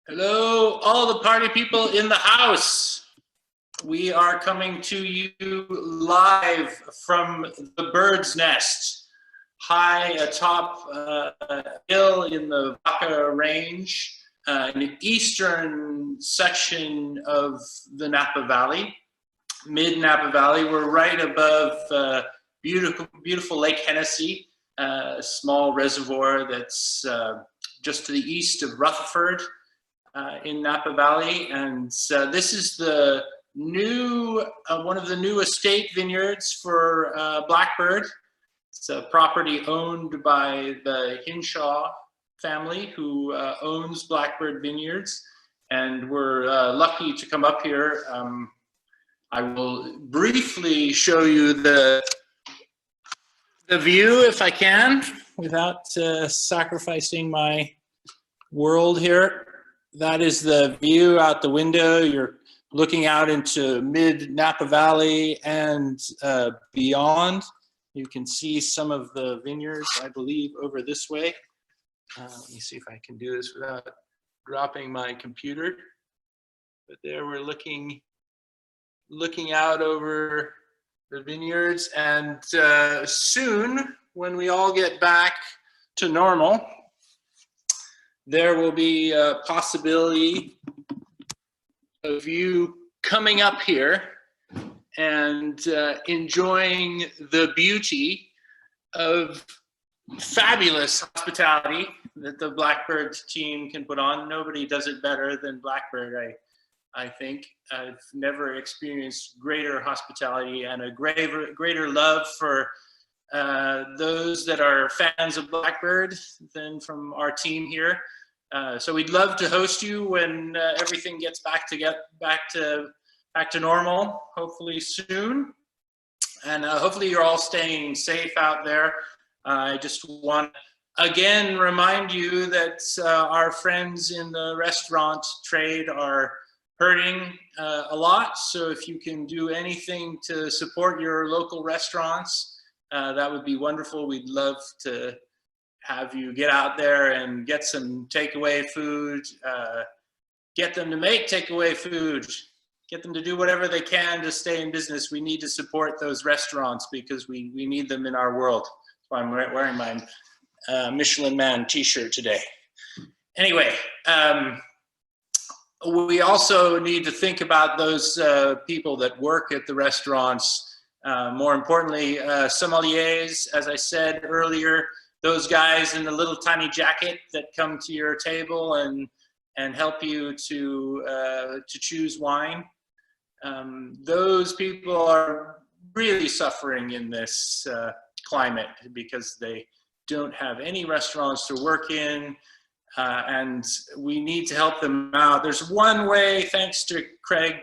Hello, all the party people in the house. We are coming to you live from the bird's nest, high atop a hill in the Vaca Range, in the eastern section of the Napa Valley, mid-Napa Valley. We're right above beautiful Lake Hennessy, a small reservoir that's just to the east of Rutherford. In Napa Valley, and this is the new one of the new estate vineyards for Blackbird. It's a property owned by the Hinshaw family, who owns Blackbird Vineyards, and we're lucky to come up here. I will briefly show you the view if I can, without sacrificing my world here. That is the view out the window. You're looking out into mid-Napa Valley and beyond. You can see some of the vineyards, I believe, over this way. Let me see if I can do this without dropping my computer. But there we're looking out over the vineyards, and soon, when we all get back to normal, there will be a possibility of you coming up here and enjoying the beauty of fabulous hospitality that the Blackbird team can put on. Nobody does it better than Blackbird, I think. I've never experienced greater hospitality and a greater love for those that are fans of Blackbird than from our team here. So we'd love to host you when everything gets back to normal, hopefully soon. And hopefully you're all staying safe out there. I just want to again remind you that our friends in the restaurant trade are hurting a lot. So if you can do anything to support your local restaurants, that would be wonderful. We'd love to have you get out there and get some takeaway food, get them to make takeaway food, get them to do whatever they can to stay in business. We need to support those restaurants because we need them in our world. That's why I'm wearing my Michelin Man t-shirt today. Anyway, we also need to think about those people that work at the restaurants. More importantly, sommeliers, as I said earlier, those guys in the little tiny jacket that come to your table and help you to choose wine. Those people are really suffering in this climate because they don't have any restaurants to work in, and we need to help them out. There's one way, thanks to Craig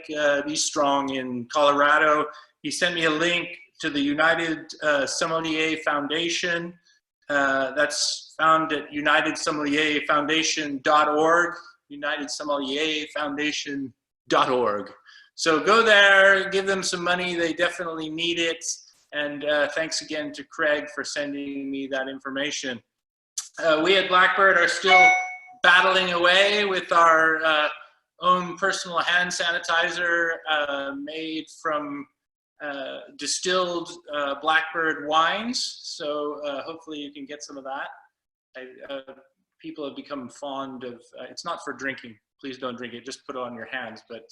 Be Strong in Colorado. He sent me a link to the United Sommelier Foundation. That's found at unitedsommelier.org, unitedsommelier.foundation.org. So go there, give them some money. They definitely need it. And thanks again to Craig for sending me that information. We at Blackbird are still battling away with our own personal hand sanitizer made from distilled Blackbird wines, so hopefully you can get some of that. People have become fond of, it's not for drinking, please don't drink it, just put it on your hands, but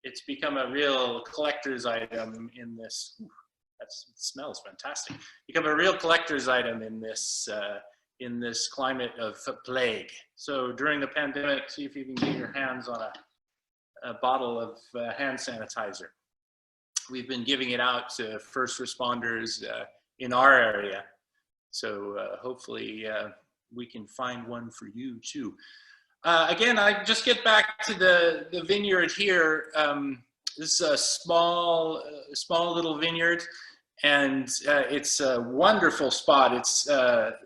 it's become a real collector's item in this, it smells fantastic, become a real collector's item in this climate of plague. So during the pandemic, see if you can get your hands on a bottle of hand sanitizer. We've been giving it out to first responders in our area. So hopefully we can find one for you too. Again, I just get back to the vineyard here. This is a small little vineyard, and it's a wonderful spot. It's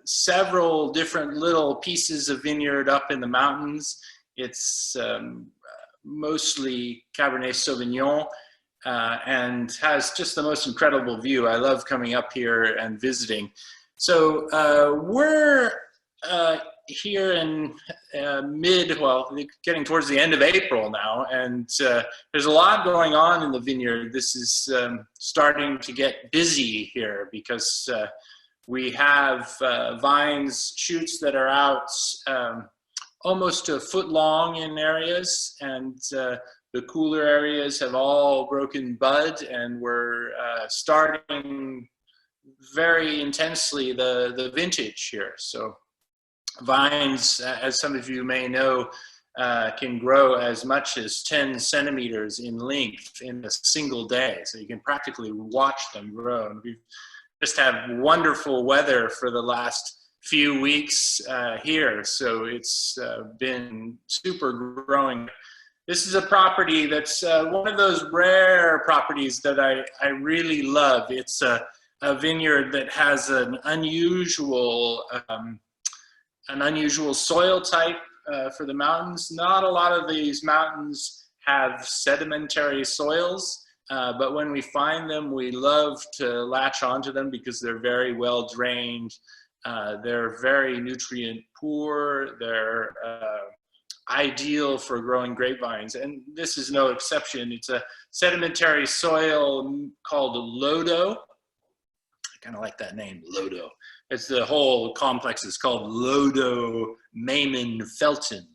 several different little pieces of vineyard up in the mountains. It's mostly Cabernet Sauvignon. And has just the most incredible view. I love coming up here and visiting. So we're here in getting towards the end of April now, and there's a lot going on in the vineyard. This is starting to get busy here because we have vines, shoots that are out almost a foot long in areas, and the cooler areas have all broken bud, and we're starting very intensely the vintage here. So vines, as some of you may know, can grow as much as 10 centimeters in length in a single day. So you can practically watch them grow. And we've just had wonderful weather for the last few weeks here. So it's been super growing. This is a property that's one of those rare properties that I really love. It's a vineyard that has an unusual soil type for the mountains. Not a lot of these mountains have sedimentary soils, but when we find them, we love to latch onto them because they're very well drained. They're very nutrient poor. They're ideal for growing grapevines, and this is no exception. It's a sedimentary soil called lodo. I kind of like that name, lodo. It's the whole complex is called Lodo Maimon Felton.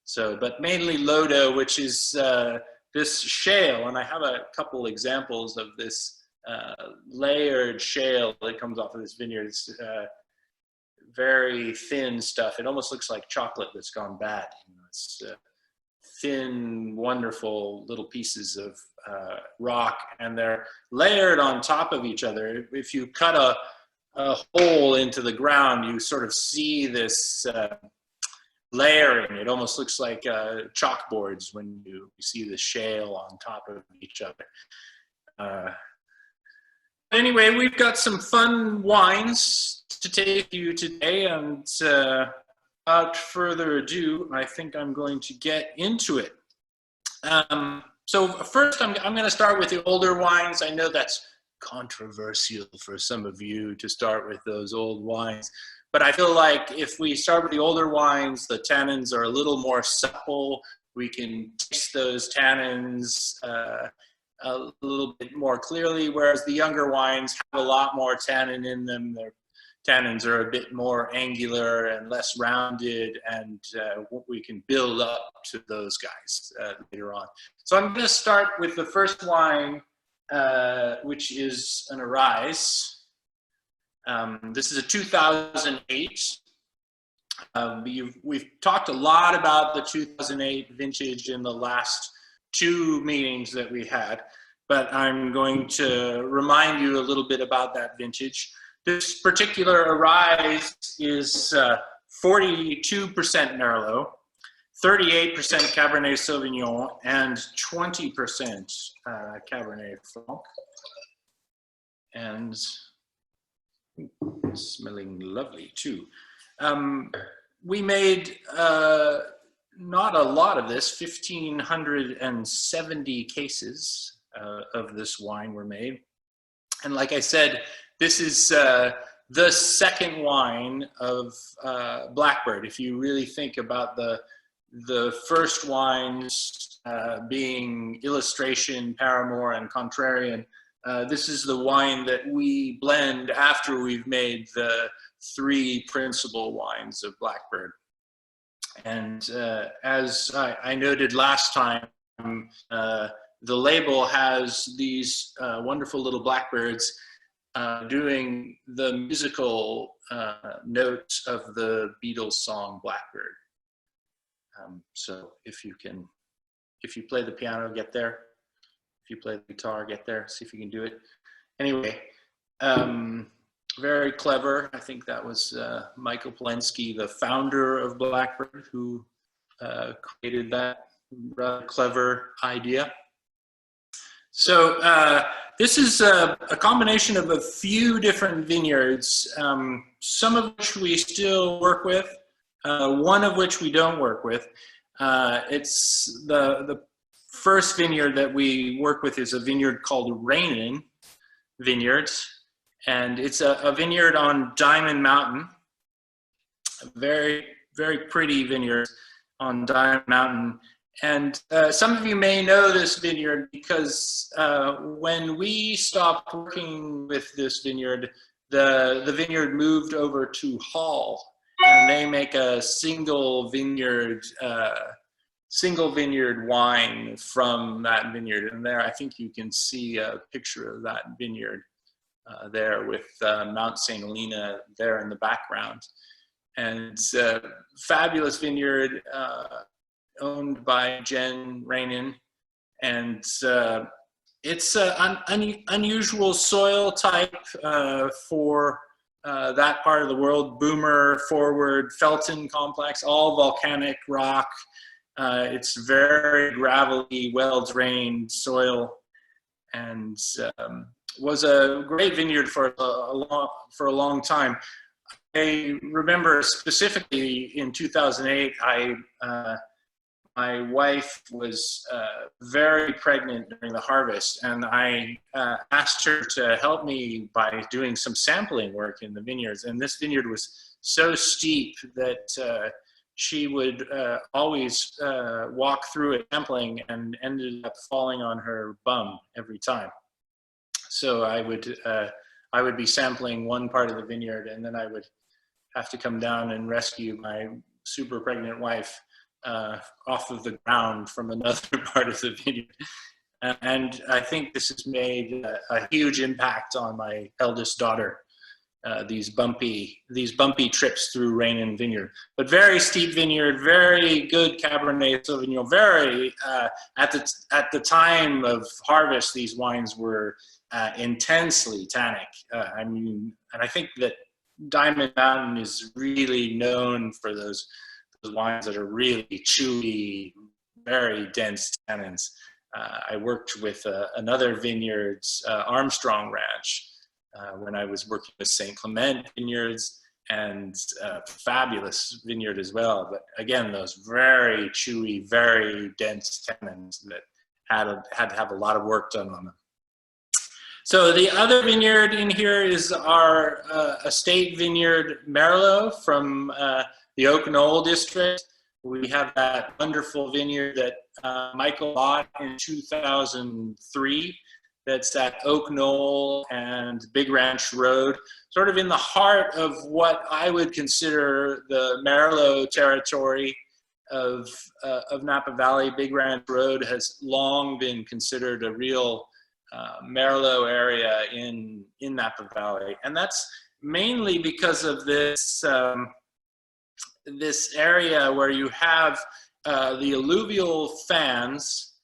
So, but mainly Lodo, which is this shale, and I have a couple examples of this layered shale that comes off of this vineyard. It's very thin stuff. It almost looks like chocolate that's gone bad. You know, it's thin, wonderful little pieces of rock, and they're layered on top of each other. If you cut a hole into the ground, you sort of see this layering. It almost looks like chalkboards when you see the shale on top of each other. Anyway, we've got some fun wines to take you today, and without further ado, I think I'm going to get into it. So first, I'm going to start with the older wines. I know that's controversial for some of you to start with those old wines, but I feel like if we start with the older wines, the tannins are a little more supple. We can taste those tannins a little bit more clearly, whereas the younger wines have a lot more tannin in them. Their tannins are a bit more angular and less rounded, and we can build up to those guys later on. So I'm going to start with the first wine, which is an Arise. This is a 2008. We've talked a lot about the 2008 vintage in the last two meetings that we had, but I'm going to remind you a little bit about that vintage. This particular Arise is 42% Merlot, 38% Cabernet Sauvignon, and 20% Cabernet Franc. And smelling lovely too. We made not a lot of this, 1,570 cases of this wine were made. And like I said, this is the second wine of Blackbird. If you really think about the first wines being Illustration, Paramour, and Contrarian, this is the wine that we blend after we've made the three principal wines of Blackbird. And as I noted last time, the label has these wonderful little blackbirds doing the musical notes of the Beatles song Blackbird. So if you play the piano, get there. If you play the guitar, get there. See if you can do it. Anyway, very clever. I think that was Michael Polensky, the founder of Blackbird, who created that rather clever idea. So this is a combination of a few different vineyards, some of which we still work with, one of which we don't work with. It's the first vineyard that we work with is a vineyard called Rainin Vineyards, and it's a vineyard on Diamond Mountain, a very, very pretty vineyards on Diamond Mountain. And some of you may know this vineyard because when we stopped working with this vineyard, the vineyard moved over to Hall, and they make a single vineyard wine from that vineyard. And there, I think you can see a picture of that vineyard there with Mount St. Helena there in the background. And it's a fabulous vineyard owned by Jen Rainin. And it's an unusual soil type for that part of the world. Boomer, Forward, Felton Complex, all volcanic rock. It's very gravelly, well-drained soil, and was a great vineyard for a long time. I remember specifically in 2008, my wife was very pregnant during the harvest, and I asked her to help me by doing some sampling work in the vineyards. And this vineyard was so steep that she would always walk through it sampling and ended up falling on her bum every time. So I would be sampling one part of the vineyard, and then I would have to come down and rescue my super pregnant wife off of the ground from another part of the vineyard. And I think this has made a huge impact on my eldest daughter, these bumpy trips through Rainin Vineyard. But very steep vineyard, very good Cabernet Sauvignon, very, at the time of harvest, these wines were intensely tannic. And I think that Diamond Mountain is really known for those wines that are really chewy, very dense tannins. I worked with another vineyard's Armstrong Ranch when I was working with St. Clement Vineyards, and fabulous vineyard as well. But again, those very chewy, very dense tannins that had to have a lot of work done on them. So the other vineyard in here is our estate vineyard Merlot from the Oak Knoll district. We have that wonderful vineyard that Michael bought in 2003. That's at Oak Knoll and Big Ranch Road, sort of in the heart of what I would consider the Merlot territory of Napa Valley. Big Ranch Road has long been considered a real Merlot area in Napa Valley, and that's mainly because of this this area where you have the alluvial fans,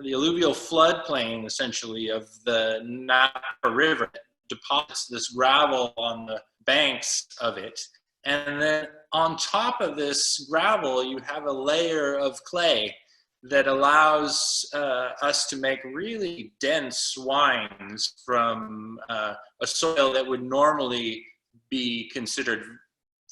the alluvial floodplain essentially of the Napa River that deposits this gravel on the banks of it, and then on top of this gravel you have a layer of clay that allows us to make really dense wines from a soil that would normally be considered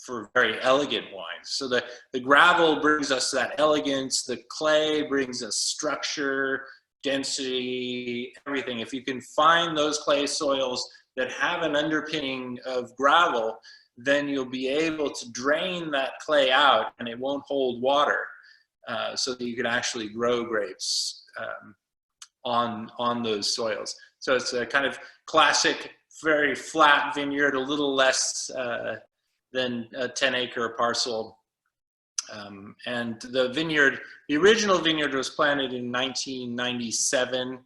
for very elegant wines. So the gravel brings us that elegance, the clay brings us structure, density, everything. If you can find those clay soils that have an underpinning of gravel, then you'll be able to drain that clay out and it won't hold water. So that you can actually grow grapes on those soils. So it's a kind of classic, very flat vineyard, a little less than a 10-acre parcel. And the vineyard, the original vineyard was planted in 1997.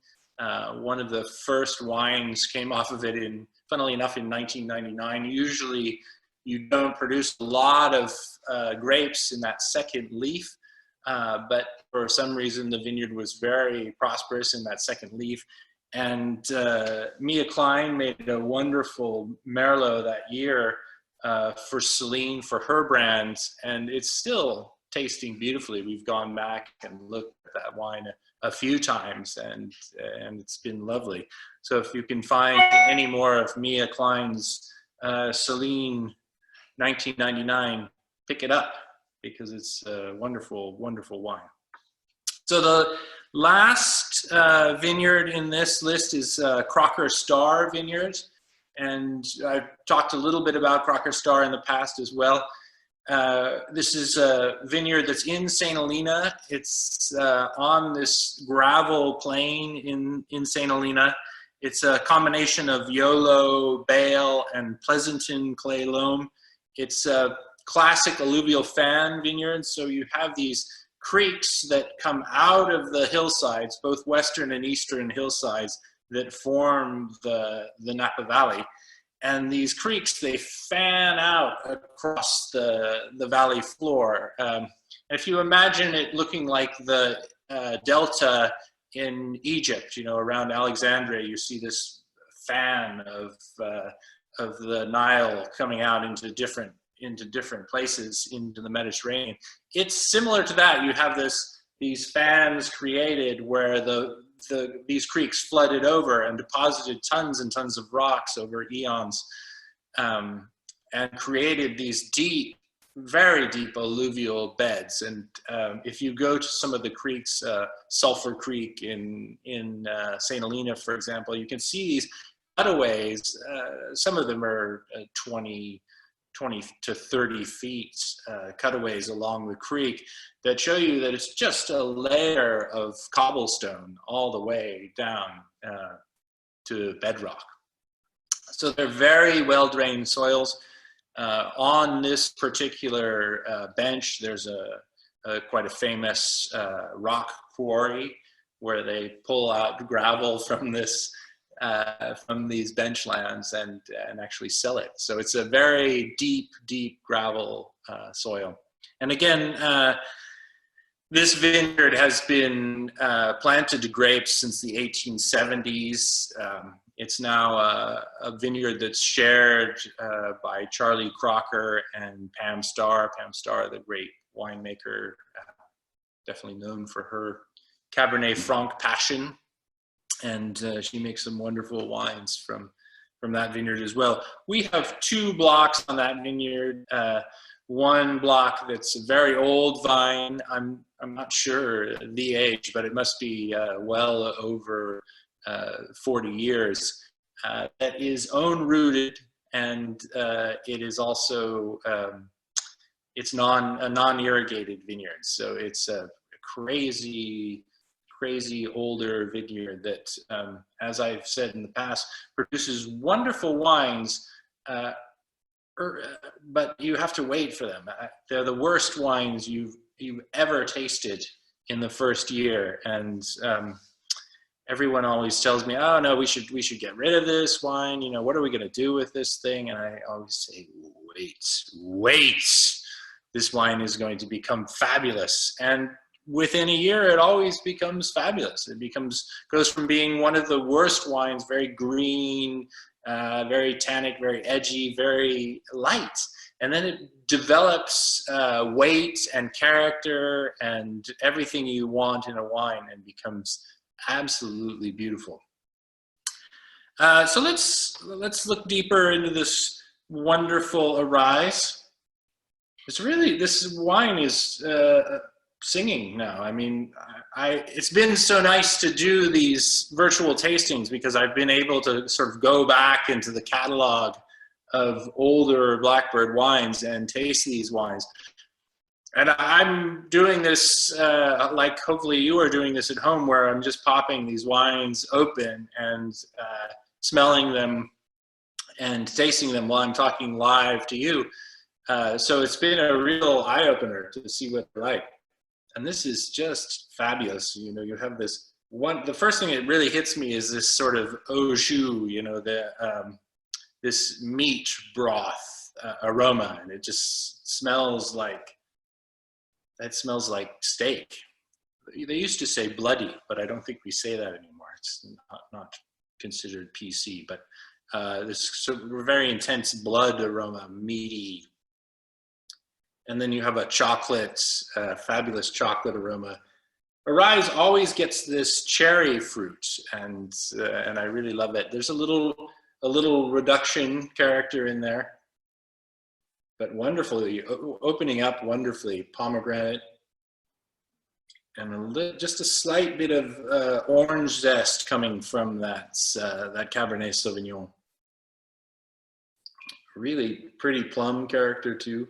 One of the first wines came off of it funnily enough, in 1999. Usually you don't produce a lot of grapes in that second leaf. But for some reason, the vineyard was very prosperous in that second leaf. And Mia Klein made a wonderful Merlot that year for Celine, for her brand. And it's still tasting beautifully. We've gone back and looked at that wine a few times, and it's been lovely. So if you can find any more of Mia Klein's Celine 1999, pick it up, because it's a wonderful, wonderful wine. So the last vineyard in this list is Crocker Star Vineyards. And I've talked a little bit about Crocker Star in the past as well. This is a vineyard that's in St. Helena. It's on this gravel plain in St. Helena. It's a combination of Yolo, Bale, and Pleasanton clay loam. It's a classic alluvial fan vineyard, so you have these creeks that come out of the hillsides, both western and eastern hillsides, that form the Napa Valley. And these creeks, they fan out across the valley floor. If you imagine it looking like the delta in Egypt, you know, around Alexandria, you see this fan of the Nile coming out into different places into the Mediterranean. It's similar to that. You have these fans created where these creeks flooded over and deposited tons and tons of rocks over eons, and created these deep, very deep alluvial beds. And if you go to some of the creeks, Sulphur Creek in St. Helena, for example, you can see these cutaways. Some of them are 20 to 30 feet cutaways along the creek that show you that it's just a layer of cobblestone all the way down to bedrock. So they're very well-drained soils. On this particular bench, there's quite a famous rock quarry where they pull out gravel from these bench lands and actually sell it. So it's a very deep gravel soil. And again, this vineyard has been planted to grapes since the 1870s. It's now a vineyard that's shared by Charlie Crocker and Pam Starr. Pam Starr, the great winemaker, definitely known for her Cabernet Franc passion. And she makes some wonderful wines from that vineyard as well. We have 2 blocks on that vineyard. One block that's a very old vine. I'm not sure the age, but it must be well over 40 years. That is own-rooted, and it is also it's a non-irrigated vineyard. So it's a crazy older vineyard that, as I've said in the past, produces wonderful wines, but you have to wait for them. They're the worst wines you've ever tasted in the first year, and everyone always tells me, "Oh no, we should get rid of this wine. You know, what are we going to do with this thing?" And I always say, "Wait! This wine is going to become fabulous." And within a year, it always becomes fabulous. It goes from being one of the worst wines, very green, very tannic, very edgy, very light. And then it develops weight and character and everything you want in a wine and becomes absolutely beautiful. So let's look deeper into this wonderful Arise. This wine is singing now. I mean, it's been so nice to do these virtual tastings because I've been able to sort of go back into the catalog of older Blackbird wines and taste these wines. And I'm doing this, like hopefully you are doing this at home, where I'm just popping these wines open and smelling them and tasting them while I'm talking live to you. So it's been a real eye-opener to see what they're like. And this is just fabulous. You know, you have this one, the first thing that really hits me is this sort of au jus, you know, this meat broth aroma, and it just smells like steak. They used to say bloody, but I don't think we say that anymore. It's not considered PC, but this sort of very intense blood aroma, meaty. And then you have a chocolate, fabulous chocolate aroma. Arise always gets this cherry fruit, and I really love it. There's a little reduction character in there, but wonderfully opening up wonderfully. Pomegranate, and just a slight bit of orange zest coming from that Cabernet Sauvignon. Really pretty plum character too.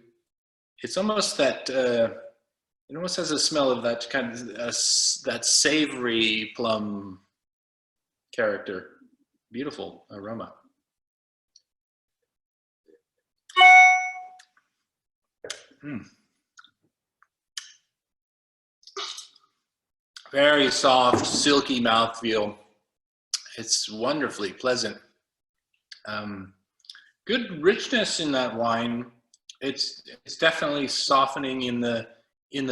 It's almost that, it almost has a smell of that kind of, that savory plum character. Beautiful aroma. Very soft, silky mouthfeel. It's wonderfully pleasant. Good richness in that wine. It's definitely softening in the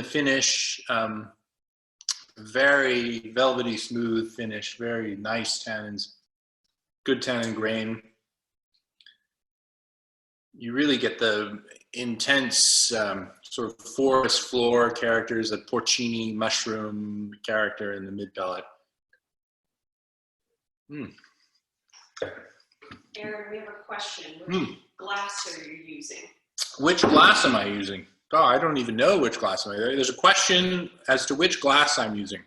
finish. Very velvety, smooth finish. Very nice tannins. Good tannin grain. You really get the intense sort of forest floor characters, a porcini mushroom character in the mid palate. Aaron, we have a question. Which glass are you using? Which glass am I using? Oh, I don't even know which glass am I using. There's a question as to which glass I'm using.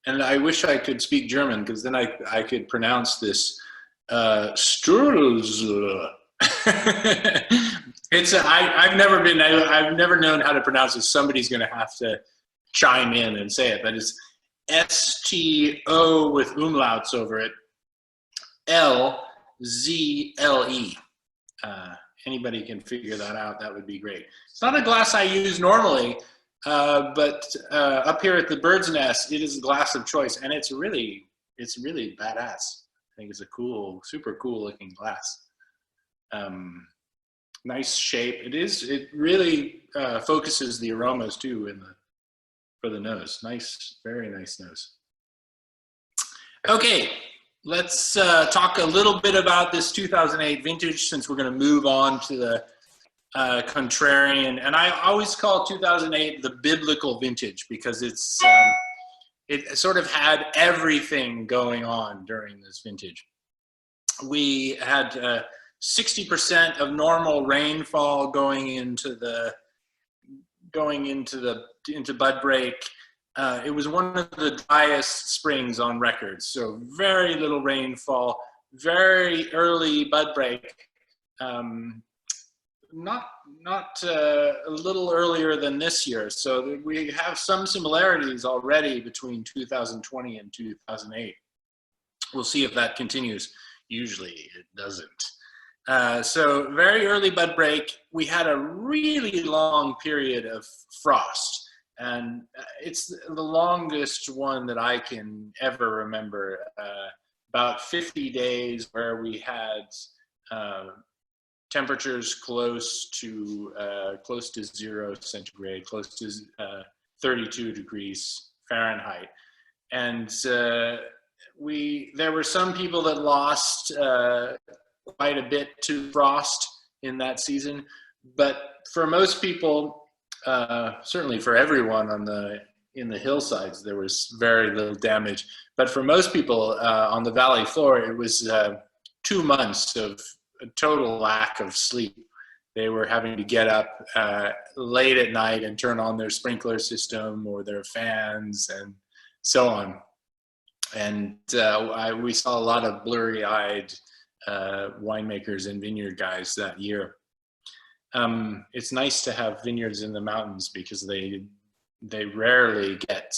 And I wish I could speak German, because then I could pronounce this Strudels. I've never known how to pronounce it. Somebody's going to have to chime in and say it. But it's S-T-O with umlauts over it, L-Z-L-E. Anybody can figure that out, that would be great. It's not a glass I use normally, but up here at the Bird's Nest, it is a glass of choice, and it's really badass. I think it's a cool, super cool looking glass. Nice shape. It really focuses the aromas too for the nose. Nice, very nice nose. Okay, let's talk a little bit about this 2008 vintage, since we're going to move on to the Contrarian. And I always call 2008 the biblical vintage, because it sort of had everything going on during this vintage. We had 60% of normal rainfall going into bud break. It was one of the driest springs on record, so very little rainfall, very early bud break. Not a little earlier than this year, so we have some similarities already between 2020 and 2008. We'll see if that continues. Usually it doesn't. So very early bud break. We had a really long period of frost, and it's the longest one that I can ever remember. About 50 days where we had temperatures close to 0 centigrade, close to 32 degrees Fahrenheit, and there were some people that lost quite a bit to frost in that season, but for most people, certainly for everyone in the hillsides, there was very little damage. But for most people on the valley floor, it was 2 months of a total lack of sleep. They were having to get up late at night and turn on their sprinkler system or their fans and so on. And we saw a lot of blurry-eyed winemakers and vineyard guys that year. It's nice to have vineyards in the mountains, because they rarely get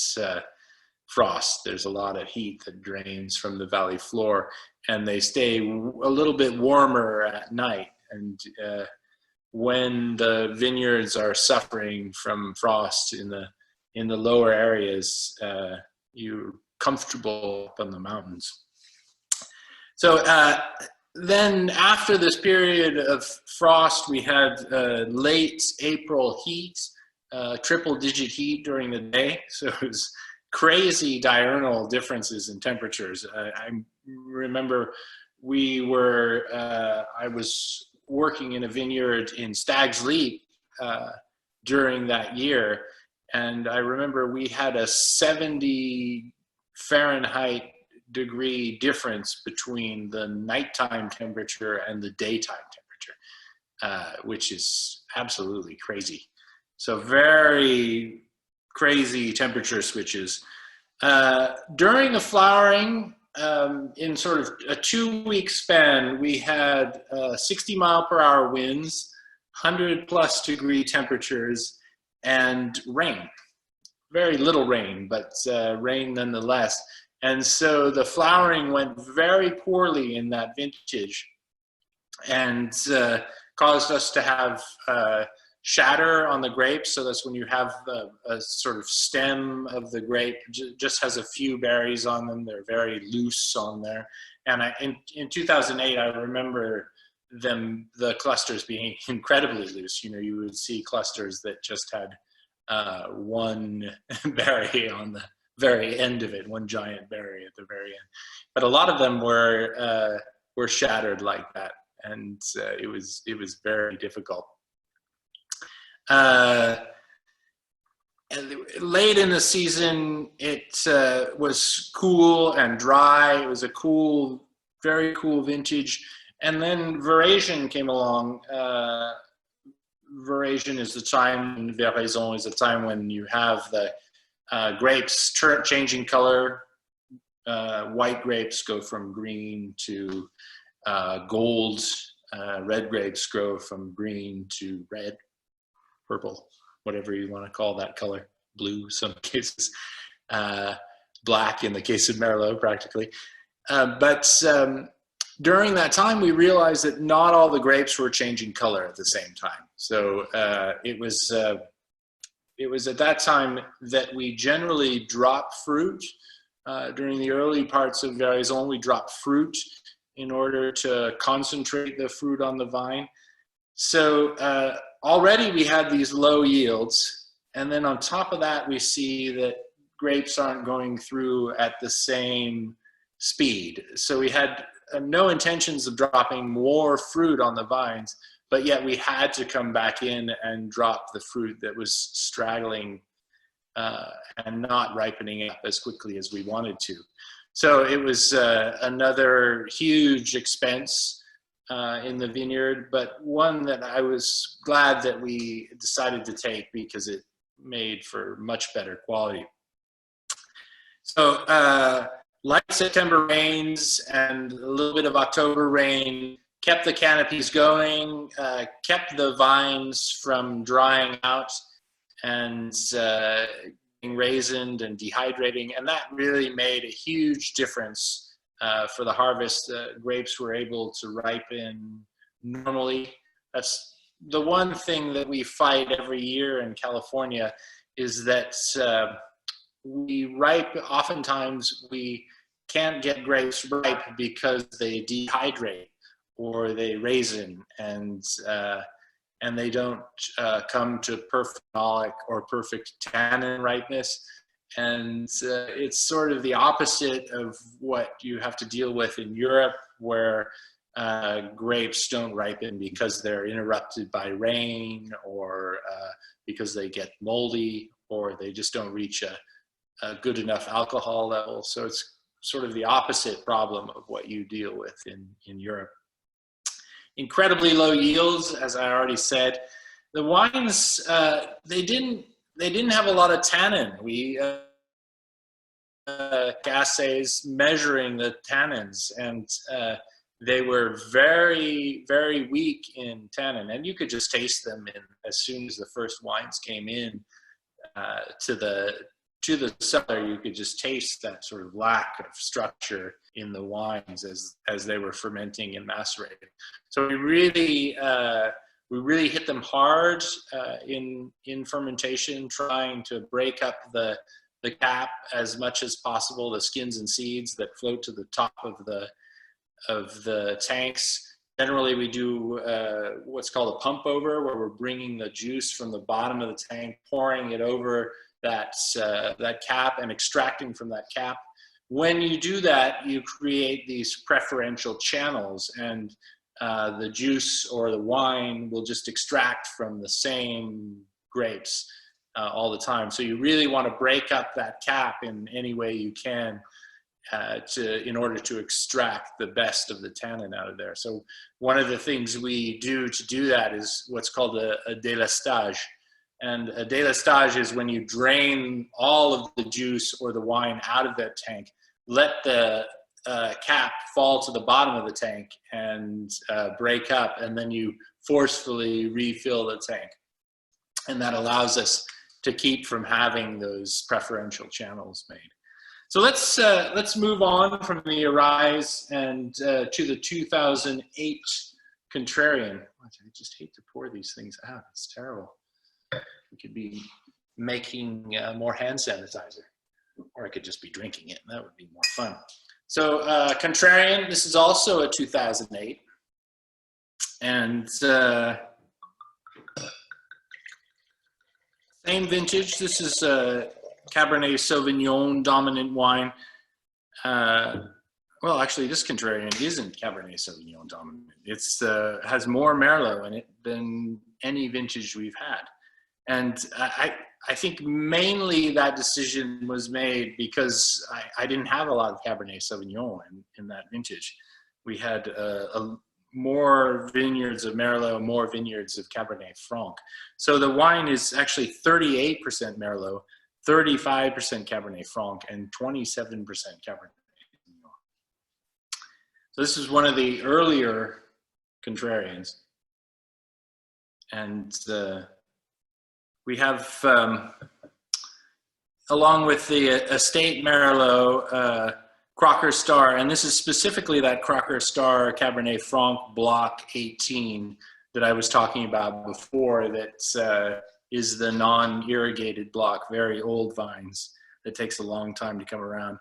frost. There's a lot of heat that drains from the valley floor, and they stay a little bit warmer at night. And when the vineyards are suffering from frost in the lower areas, you're comfortable up in the mountains. So then after this period of frost, we had late April heat, triple-digit heat during the day. So it was crazy diurnal differences in temperatures. I remember I was working in a vineyard in Stag's Leap during that year, and I remember we had a 70 Fahrenheit degree difference between the nighttime temperature and the daytime temperature, which is absolutely crazy. So very crazy temperature switches. During the flowering, in sort of a 2-week span, we had 60-mile-per-hour winds, 100+ degree temperatures and rain. Very little rain, but rain nonetheless. And so the flowering went very poorly in that vintage, and caused us to have shatter on the grapes. So that's when you have a sort of stem of the grape just has a few berries on them. They're very loose on there. And in 2008, I remember the clusters being incredibly loose. You know, you would see clusters that just had one berry on the very end of it, one giant berry at the very end. But a lot of them were shattered like that, and it was very difficult. And late in the season, it was cool and dry. It was a cool, very cool vintage. And then veraison came along. Veraison is the time, veraison is the time when you have the grapes changing color. White grapes go from green to gold. Red grapes go from green to red, purple, whatever you want to call that color. Blue, some cases. Black in the case of Merlot, practically. But during that time, we realized that not all the grapes were changing color at the same time. So it was at that time that we generally drop fruit. During the early parts of veraison, we drop fruit in order to concentrate the fruit on the vine. So already we had these low yields. And then on top of that, we see that grapes aren't going through at the same speed. So we had no intentions of dropping more fruit on the vines, but yet we had to come back in and drop the fruit that was straggling and not ripening up as quickly as we wanted to. So it was another huge expense in the vineyard, but one that I was glad that we decided to take because it made for much better quality. So light September rains and a little bit of October rain kept the canopies going, kept the vines from drying out and being raisined and dehydrating, and that really made a huge difference for the harvest. Grapes were able to ripen normally. That's the one thing that we fight every year in California, is that oftentimes we can't get grapes ripe because they dehydrate or they raisin, and they don't come to perfect phenolic or perfect tannin ripeness. And it's sort of the opposite of what you have to deal with in Europe, where grapes don't ripen because they're interrupted by rain, or because they get moldy, or they just don't reach a good enough alcohol level. So it's sort of the opposite problem of what you deal with in Europe. Incredibly low yields, as I already said. The wines, they didn't have a lot of tannin. We assays measuring the tannins, and they were very, very weak in tannin, and you could just taste them as soon as the first wines came in to the cellar. You could just taste that sort of lack of structure in the wines as they were fermenting and macerating. So we really hit them hard in fermentation, trying to break up the cap as much as possible, the skins and seeds that float to the top of the tanks. Generally, we do what's called a pump over, where we're bringing the juice from the bottom of the tank, pouring it over that cap and extracting from that cap. When you do that, you create these preferential channels, and the juice or the wine will just extract from the same grapes all the time. So you really want to break up that cap in any way you can in order to extract the best of the tannin out of there. So one of the things we do to do that is what's called a délestage. And a délestage is when you drain all of the juice or the wine out of that tank, let the cap fall to the bottom of the tank and break up, and then you forcefully refill the tank. And that allows us to keep from having those preferential channels made. So let's move on from the Arise and to the 2008 Contrarian. I just hate to pour these things out. It's terrible. We could be making more hand sanitizer, or I could just be drinking it, and that would be more fun. So Contrarian, this is also a 2008. And same vintage. This is a Cabernet Sauvignon dominant wine. Well, actually, this Contrarian isn't Cabernet Sauvignon dominant. It's has more Merlot in it than any vintage we've had. And I think mainly that decision was made because I didn't have a lot of Cabernet Sauvignon in that vintage. We had more vineyards of Merlot, more vineyards of Cabernet Franc. So the wine is actually 38% Merlot, 35% Cabernet Franc, and 27% Cabernet Sauvignon. So this is one of the earlier Contrarians. And we have, along with the Estate Merlot, Crocker Star, and this is specifically that Crocker Star Cabernet Franc Block 18 that I was talking about before, that is the non-irrigated block, very old vines that takes a long time to come around.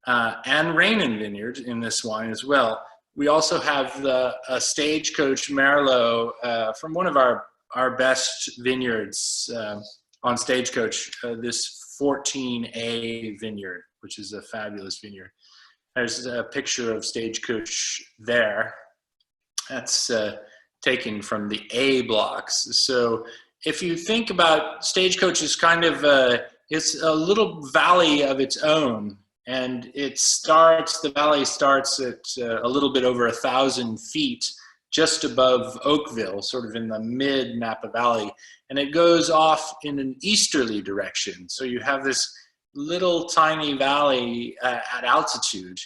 And Rainin Vineyard in this wine as well. We also have a Stagecoach Merlot from one of our best vineyards on Stagecoach, this 14A vineyard, which is a fabulous vineyard. There's a picture of Stagecoach there. That's taken from the A blocks. So if you think about Stagecoach is kind of it's a little valley of its own, and the valley starts at a little bit over 1,000 feet just above Oakville, sort of in the mid Napa Valley, and it goes off in an easterly direction. So you have this little tiny valley at altitude,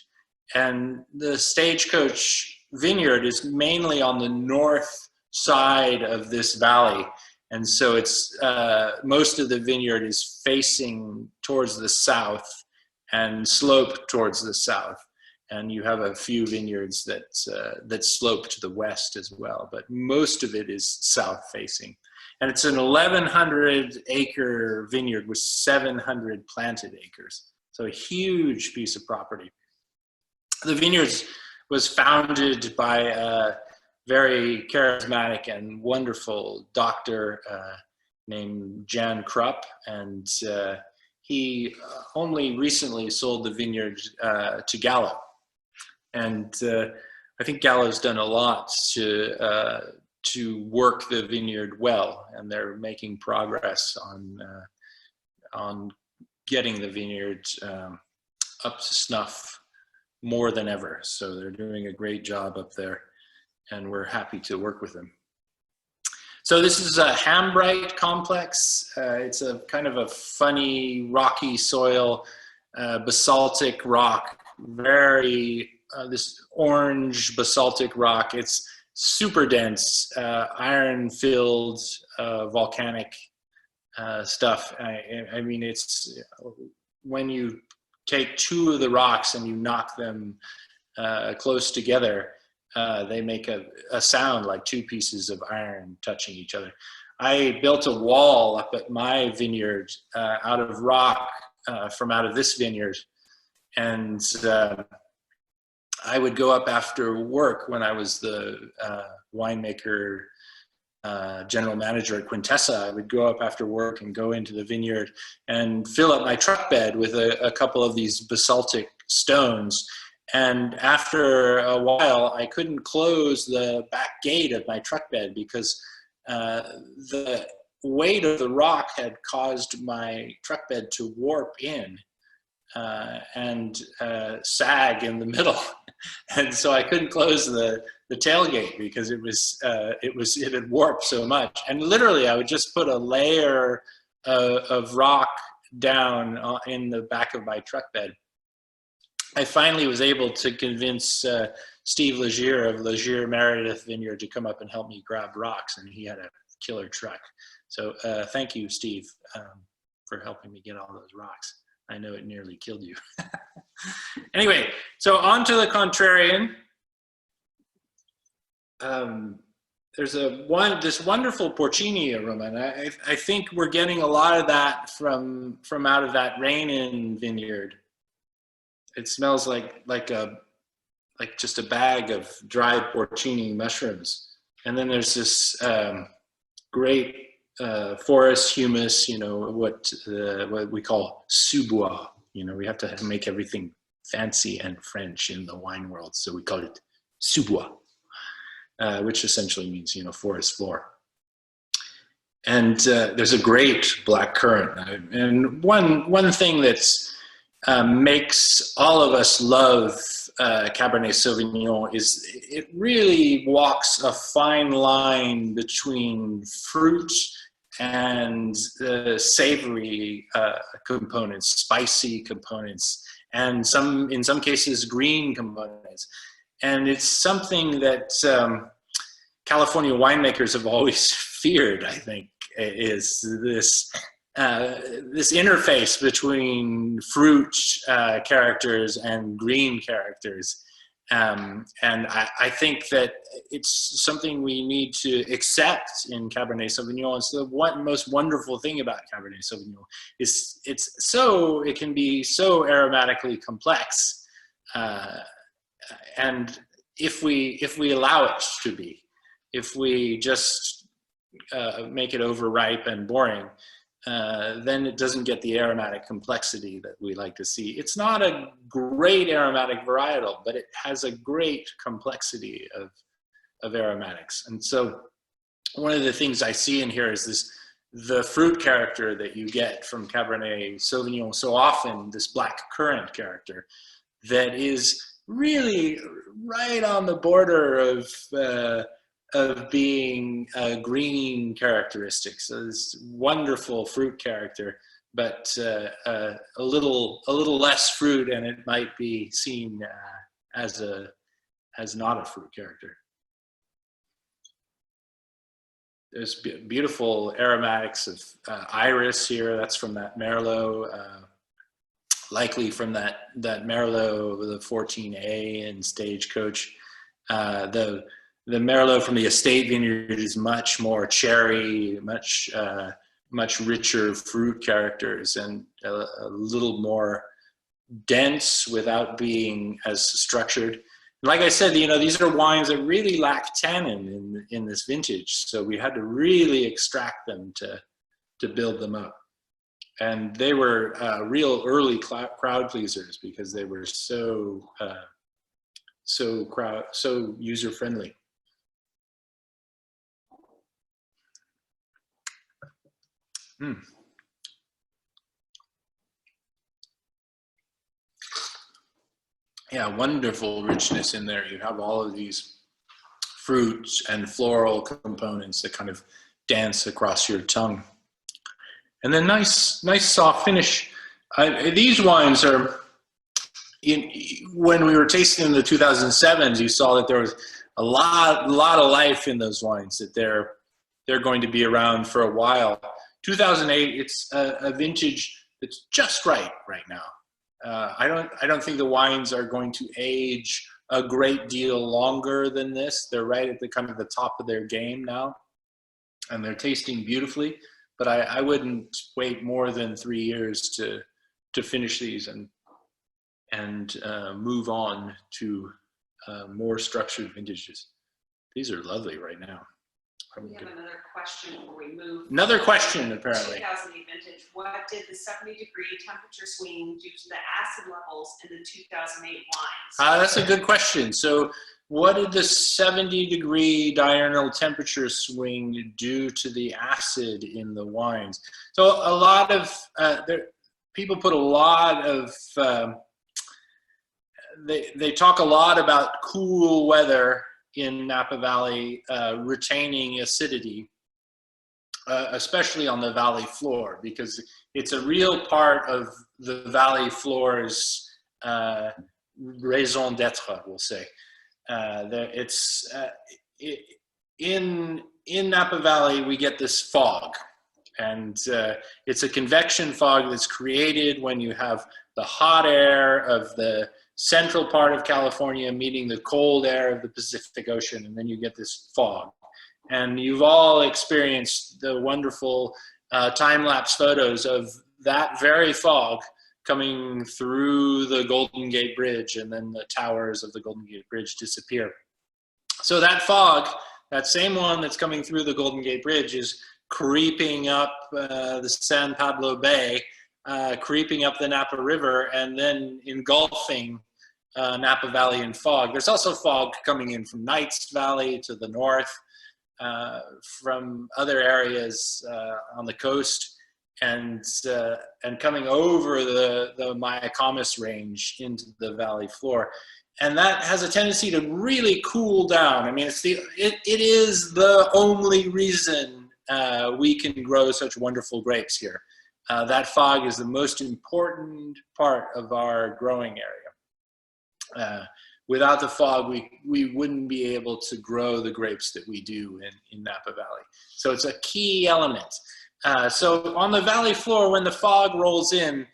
and the Stagecoach Vineyard is mainly on the north side of this valley, and so it's most of the vineyard is facing towards the south and sloped towards the south, and you have a few vineyards that slope to the west as well, but most of it is south facing. And it's an 1,100 acre vineyard with 700 planted acres. So a huge piece of property. The vineyards was founded by a very charismatic and wonderful doctor named Jan Krupp. And he only recently sold the vineyard to Gallo. And I think Gallo's done a lot to work the vineyard well, and they're making progress on getting the vineyard up to snuff more than ever. So they're doing a great job up there, and we're happy to work with them. So this is a Hambright complex. It's a kind of a funny rocky soil, basaltic rock, very this orange basaltic rock. It's super dense, iron-filled, volcanic stuff. I mean, it's when you take two of the rocks and you knock them close together, they make a sound like two pieces of iron touching each other. I built a wall up at my vineyard out of rock from out of this vineyard, and I would go up after work when I was the winemaker, general manager at Quintessa. I would go up after work and go into the vineyard and fill up my truck bed with a couple of these basaltic stones. And after a while, I couldn't close the back gate of my truck bed because the weight of the rock had caused my truck bed to warp in and sag in the middle. And so I couldn't close the tailgate because it had warped so much. And literally I would just put a layer of rock down in the back of my truck bed. I finally was able to convince Steve Legier of Legier Meredith Vineyard to come up and help me grab rocks, and he had a killer truck. So thank you, Steve, for helping me get all those rocks. I know it nearly killed you. Anyway, so on to the Contrarian. There's this wonderful porcini aroma, and I think we're getting a lot of that from out of that Rainin vineyard. It smells like just a bag of dried porcini mushrooms, and then there's this great forest humus, what we call sous-bois. We have to make everything fancy and French in the wine world, so we call it sous-bois, which essentially means, forest floor. And there's a great black currant. And one thing that's makes all of us love Cabernet Sauvignon is it really walks a fine line between fruit and savory components, spicy components, and in some cases green components. And it's something that California winemakers have always feared, I think, is this interface between fruit characters and green characters. And I think that it's something we need to accept in Cabernet Sauvignon. It's the most wonderful thing about Cabernet Sauvignon is it can be so aromatically complex. And if we allow it to be, if we just make it overripe and boring, then it doesn't get the aromatic complexity that we like to see. It's not a great aromatic varietal, but it has a great complexity of aromatics. And so one of the things I see in here is the fruit character that you get from Cabernet Sauvignon so often, this black currant character that is really right on the border of being a green characteristic. So this wonderful fruit character, but a little less fruit, and it might be seen as not a fruit character. There's beautiful aromatics of iris here. That's from that Merlot, likely from that Merlot, the 14A and Stagecoach. The Merlot from the Estate Vineyard is much more cherry, much richer fruit characters, and a little more dense without being as structured. Like I said, these are wines that really lack tannin in this vintage, so we had to really extract them to build them up. And they were real early crowd pleasers because they were so user friendly. Yeah, wonderful richness in there. You have all of these fruits and floral components that kind of dance across your tongue. And then nice soft finish. These wines are, when we were tasting in the 2007s, you saw that there was a lot of life in those wines, that they're going to be around for a while. 2008, it's a vintage that's just right now. I don't think the wines are going to age a great deal longer than this. They're right at the kind of the top of their game now, and they're tasting beautifully. But I wouldn't wait more than 3 years to finish these and move on to more structured vintages. These are lovely right now. We have another question before we move. Another question, apparently. 2008 vintage. What did the 70-degree temperature swing do to the acid levels in the 2008 wines? That's a good question. So what did the 70-degree diurnal temperature swing do to the acid in the wines? So a lot of, people put a lot of, they talk a lot about cool weather in Napa Valley retaining acidity, especially on the valley floor, because it's a real part of the valley floor's raison d'être, we'll say. In Napa Valley, we get this fog, and it's a convection fog that's created when you have the hot air of the central part of California meeting the cold air of the Pacific Ocean, and then you get this fog. And you've all experienced the wonderful time-lapse photos of that very fog coming through the Golden Gate Bridge, and then the towers of the Golden Gate Bridge disappear. So that fog, that same one that's coming through the Golden Gate Bridge, is creeping up the San Pablo Bay, creeping up the Napa River, and then engulfing Napa Valley in fog. There's also fog coming in from Knights Valley to the north, from other areas on the coast, and coming over the Mayacamas range into the valley floor. And that has a tendency to really cool down. I mean, it is the only reason we can grow such wonderful grapes here. That fog is the most important part of our growing area. Without the fog, we wouldn't be able to grow the grapes that we do in Napa Valley. So it's a key element. So on the valley floor, when the fog rolls in,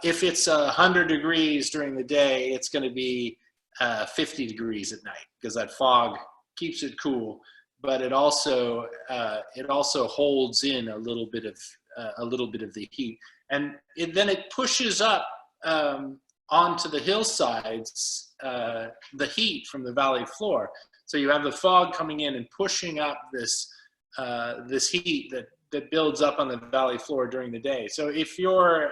if it's 100 degrees during the day, it's going to be 50 degrees at night, because that fog keeps it cool, but it also holds in a little bit of the heat, and then it pushes up onto the hillsides the heat from the valley floor. So you have the fog coming in and pushing up this heat that builds up on the valley floor during the day. So if you're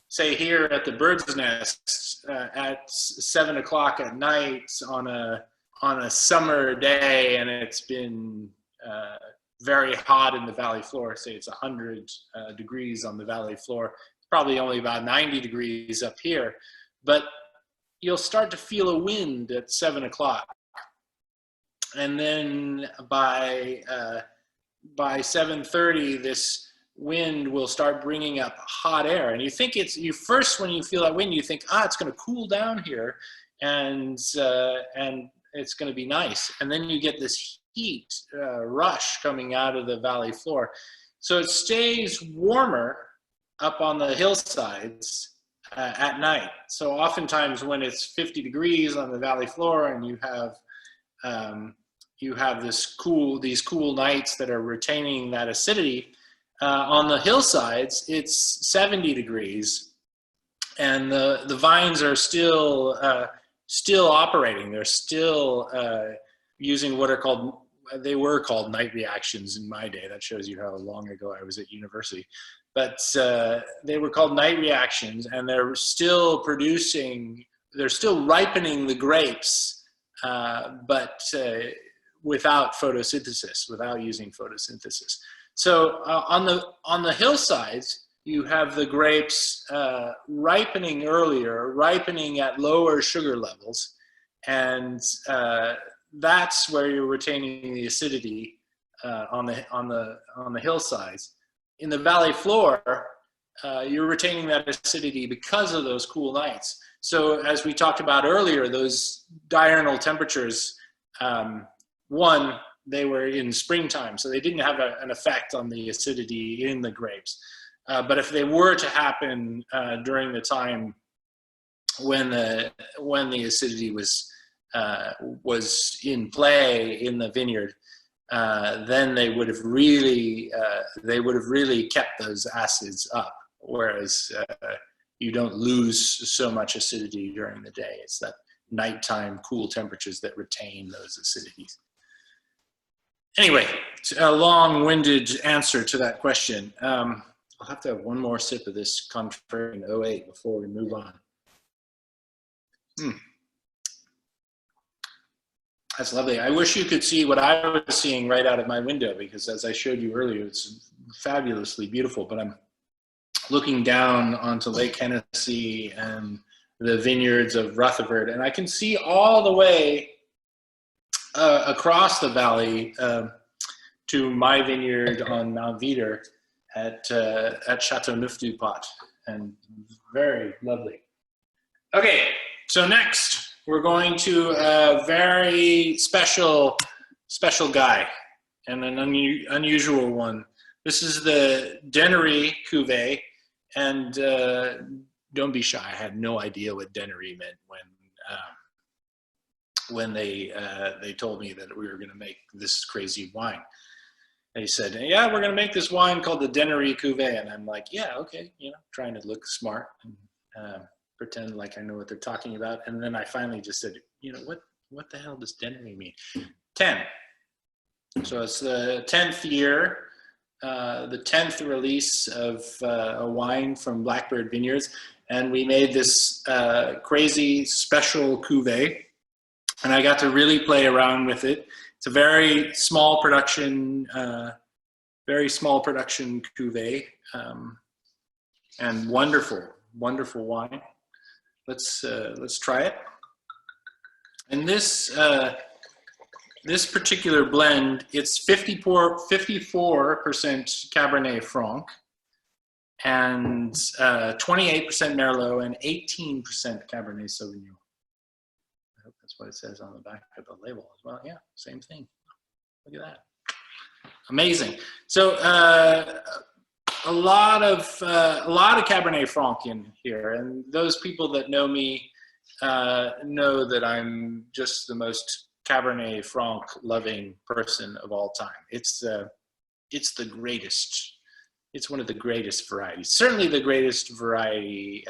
say here at the Bird's Nest at 7 o'clock at night on a summer day, and it's been very hot in the valley floor, say it's 100 degrees on the valley floor, probably only about 90 degrees up here, but you'll start to feel a wind at 7 o'clock. And then by 7:30, this wind will start bringing up hot air. And you think first when you feel that wind, you think, it's going to cool down here, and it's going to be nice. And then you get this heat rush coming out of the valley floor. So it stays warmer up on the hillsides at night. So oftentimes when it's 50 degrees on the valley floor, and you have these cool nights that are retaining that acidity, on the hillsides it's 70 degrees, and the vines are still operating. They're still using what they were called night reactions in my day. That shows you how long ago I was at university. But they were called night reactions, and they're still ripening the grapes, but without photosynthesis, without using photosynthesis. So on the hillsides, you have the grapes ripening earlier, ripening at lower sugar levels, and that's where you're retaining the acidity on the hillsides. In the valley floor, you're retaining that acidity because of those cool nights. So as we talked about earlier, those diurnal temperatures, they were in springtime, so they didn't have an effect on the acidity in the grapes. But if they were to happen during the time when the acidity was in play in the vineyard, then they would have really kept those acids up. Whereas you don't lose so much acidity during the day. It's that nighttime cool temperatures that retain those acidities. Anyway, a long-winded answer to that question. I'll have to have one more sip of this Contrarian 08 before we move on. That's lovely. I wish you could see what I was seeing right out of my window, because as I showed you earlier, it's fabulously beautiful, but I'm looking down onto Lake Hennessy and the vineyards of Rutherford, and I can see all the way across the valley to my vineyard on Mount Veeder at Chateauneuf du Pot, and very lovely. Okay, so next we're going to a very special guy and an unusual one. This is the Denary Cuvee, and don't be shy. I had no idea what Denary meant when they told me that we were going to make this crazy wine. They said, yeah, we're going to make this wine called the Denary Cuvee. And I'm like, yeah, okay, you know, trying to look smart and pretend like I know what they're talking about. And then I finally just said, you know, what the hell does Denary mean? 10. So it's the 10th year, the 10th release of a wine from Blackbird Vineyards. And we made this crazy special cuvee. And I got to really play around with it. It's a very small production cuvee, and wonderful wine. Let's try it. And this particular blend, it's 54% Cabernet Franc, and 28% Merlot, and 18% Cabernet Sauvignon. That's what it says on the back of the label as well. Yeah, same thing. Look at that. Amazing. So a lot of Cabernet Franc in here, and those people that know me know that I'm just the most Cabernet Franc loving person of all time. It's the greatest. It's one of the greatest varieties. Certainly the greatest variety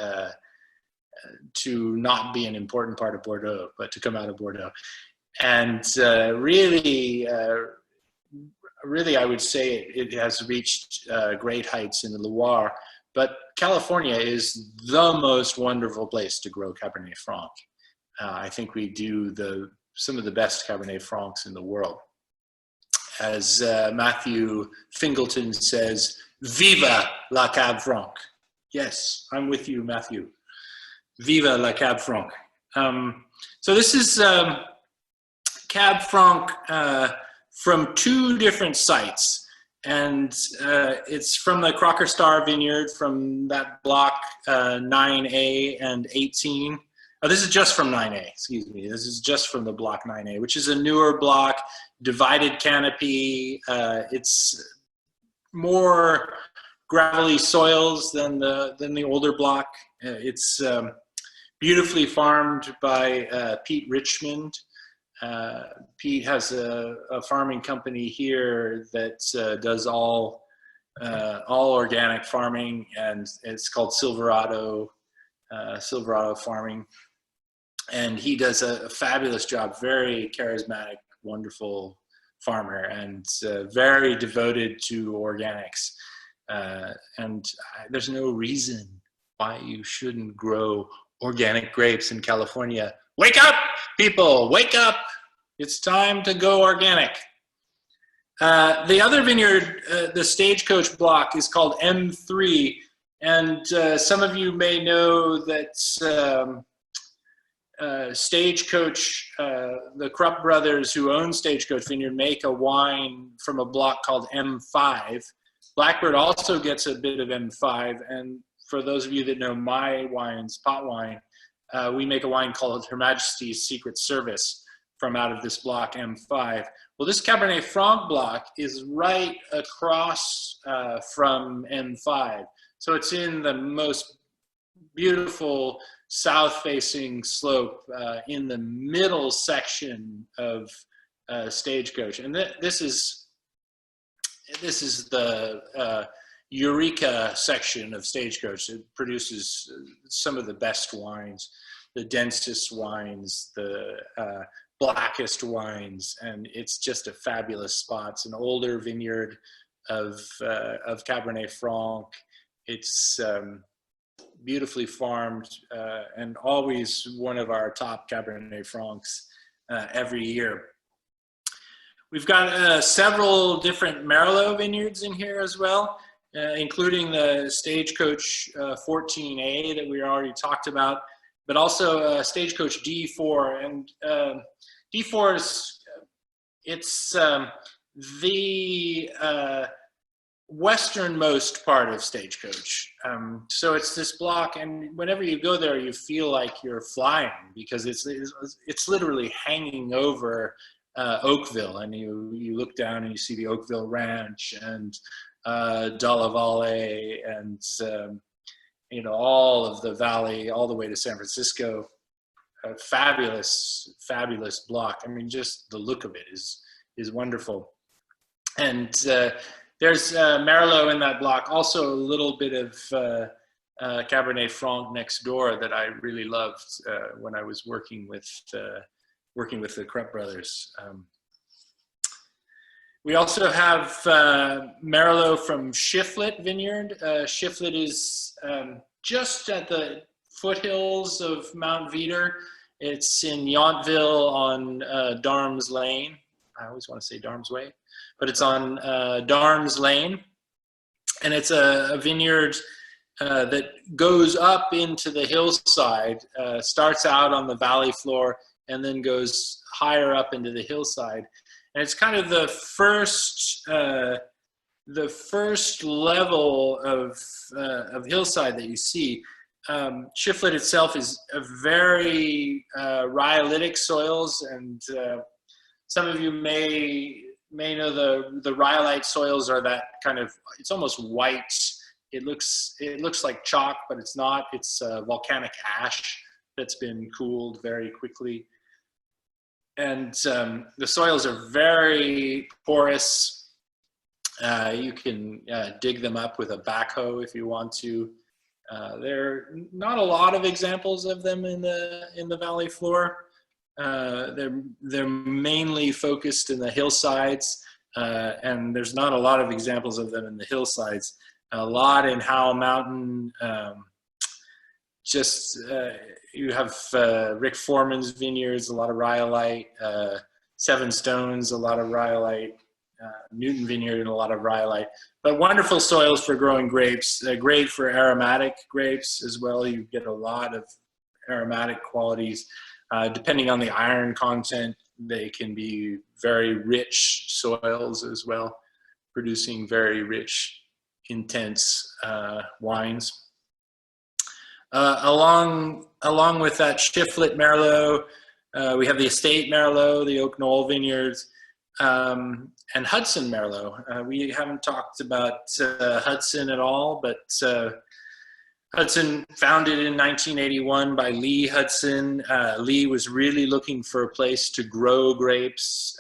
to not be an important part of Bordeaux, but to come out of Bordeaux. And really, I would say it has reached great heights in the Loire, but California is the most wonderful place to grow Cabernet Franc. I think we do some of the best Cabernet Francs in the world. As Matthew Fingleton says, Viva La Cab Franc. Yes, I'm with you, Matthew. Viva La Cab Franc. So this is Cab Franc from 2 different sites, and it's from the Crocker Vineyard from that block 9A and 18. Oh, this is just from 9A, excuse me. This is just from the block 9A, which is a newer block, divided canopy. It's more gravelly soils than the older block. It's beautifully farmed by Pete Richmond. Pete has a farming company here that does all organic farming, and it's called Silverado Farming. And he does a fabulous job, very charismatic, wonderful farmer, and very devoted to organics. And there's no reason why you shouldn't grow organic grapes in California. Wake up, people, wake up. It's time to go organic. The other vineyard, the Stagecoach block, is called M3. And some of you may know that Stagecoach, the Krupp brothers who own Stagecoach Vineyard, make a wine from a block called M5. Blackbird also gets a bit of M5, and for those of you that know my wines, pot wine, we make a wine called Her Majesty's Secret Service from out of this block M5. Well, this Cabernet Franc block is right across from M5. So it's in the most beautiful south-facing slope in the middle section of Stagecoach. And this is the Eureka section of Stagecoach. It produces some of the best wines, the densest wines, the blackest wines, and it's just a fabulous spot. It's an older vineyard of Cabernet Franc. It's beautifully farmed and always one of our top Cabernet Francs every year. We've got several different Merlot vineyards in here as well, including the Stagecoach 14A that we already talked about, but also Stagecoach D4. And D4 is, it's the westernmost part of Stagecoach. So it's this block, and whenever you go there, you feel like you're flying, because it's literally hanging over Oakville, and you look down and you see the Oakville Ranch and Dalla Valle and all of the valley all the way to San Francisco. A fabulous block. I mean, just the look of it is wonderful. And there's Merlot in that block. Also a little bit of Cabernet Franc next door that I really loved when I was working with the Krupp brothers. We also have Merlot from Shifflett Vineyard. Shifflett is just at the foothills of Mount Veeder. It's in Yountville on Darms Lane. I always want to say Darms Way, but it's on Darms Lane. And it's a vineyard that goes up into the hillside, starts out on the valley floor, and then goes higher up into the hillside. And it's kind of the first level of hillside that you see. Shifflett itself is a very rhyolitic soils, and some of you may know the rhyolite soils are that kind of, it's almost white. It looks like chalk, but it's not. It's volcanic ash that's been cooled very quickly. And the soils are very porous. You can dig them up with a backhoe if you want to. There are not a lot of examples of them in the valley floor. They're mainly focused in the hillsides, and there's not a lot of examples of them in the hillsides. A lot in Howell Mountain. You have Rick Foreman's vineyards, a lot of rhyolite. Seven Stones, a lot of rhyolite. Newton Vineyard, and a lot of rhyolite. But wonderful soils for growing grapes. Great for aromatic grapes as well. You get a lot of aromatic qualities. Depending on the iron content, they can be very rich soils as well, producing very rich, intense wines. Along with that Shifflett Merlot, we have the Estate Merlot, the Oak Knoll Vineyards, and Hudson Merlot. We haven't talked about Hudson at all, but Hudson, founded in 1981 by Lee Hudson. Lee was really looking for a place to grow grapes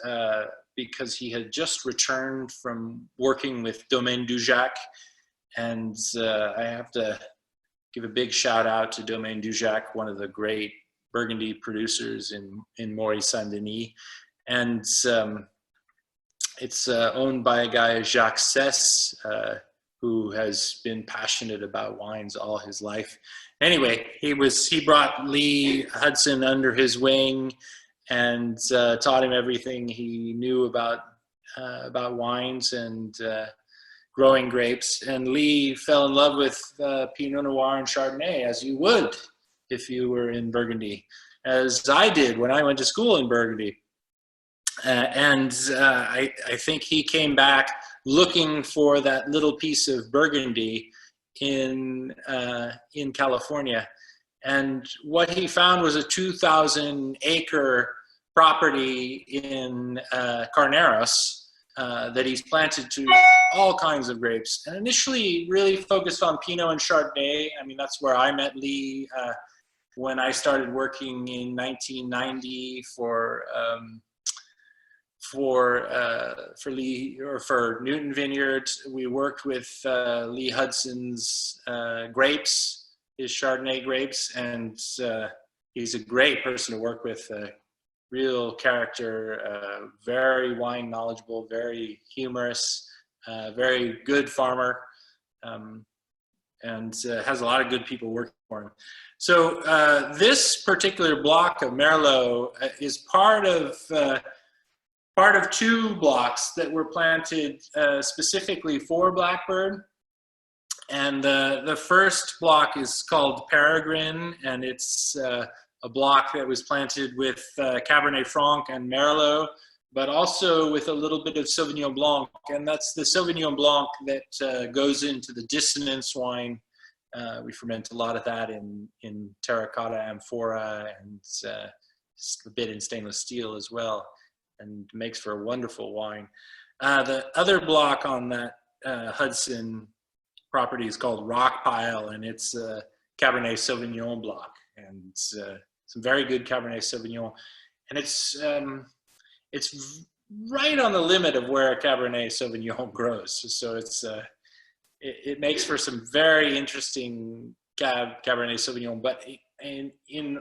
because he had just returned from working with Domaine Dujac. And I have to give a big shout out to Domaine Dujac, one of the great Burgundy producers in Maurice Saint-Denis. And it's owned by a guy, Jacques Cesse, who has been passionate about wines all his life. Anyway, he brought Lee Hudson under his wing and taught him everything he knew about wines and growing grapes. And Lee fell in love with Pinot Noir and Chardonnay, as you would if you were in Burgundy, as I did when I went to school in Burgundy. I think he came back looking for that little piece of Burgundy in California. And what he found was a 2,000-acre property in Carneros that he's planted to all kinds of grapes. And initially really focused on Pinot and Chardonnay. I mean, that's where I met Lee when I started working in 1990 for Lee, or for Newton Vineyards. We worked with Lee Hudson's grapes, his Chardonnay grapes, and he's a great person to work with. Real character, very wine knowledgeable, very humorous, very good farmer, and has a lot of good people working for him. So this particular block of Merlot is part of two blocks that were planted specifically for Blackbird. And the first block is called Peregrine, and it's a block that was planted with Cabernet Franc and Merlot but also with a little bit of Sauvignon Blanc. And that's the Sauvignon Blanc that goes into the dissonance wine. We ferment a lot of that in terracotta amphora and a bit in stainless steel as well, and makes for a wonderful wine. The other block on that Hudson property is called Rock Pile, and it's a Cabernet Sauvignon block, and some very good Cabernet Sauvignon. And it's right on the limit of where a Cabernet Sauvignon grows. So it makes for some very interesting Cabernet Sauvignon, but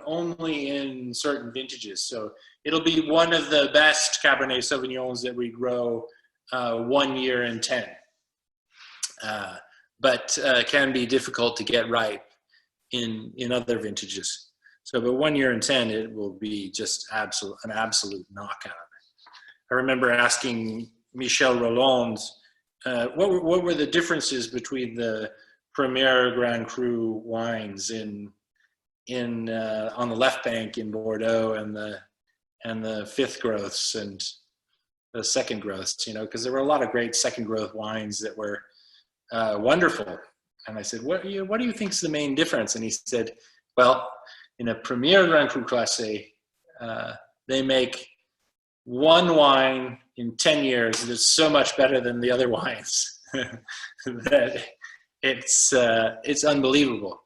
only in certain vintages. So it'll be one of the best Cabernet Sauvignons that we grow 1 year in 10. But can be difficult to get ripe in other vintages. So, but 1 year in 10, it will be just an absolute knockout. I remember asking Michel Roland, what were the differences between the Premier Grand Cru wines on the left bank in Bordeaux and the fifth growths and the second growths, because there were a lot of great second growth wines that were wonderful. And I said, what do you think is the main difference? And he said, well, in a Premier Grand Cru Classé, they make one wine in 10 years that's so much better than the other wines that it's unbelievable.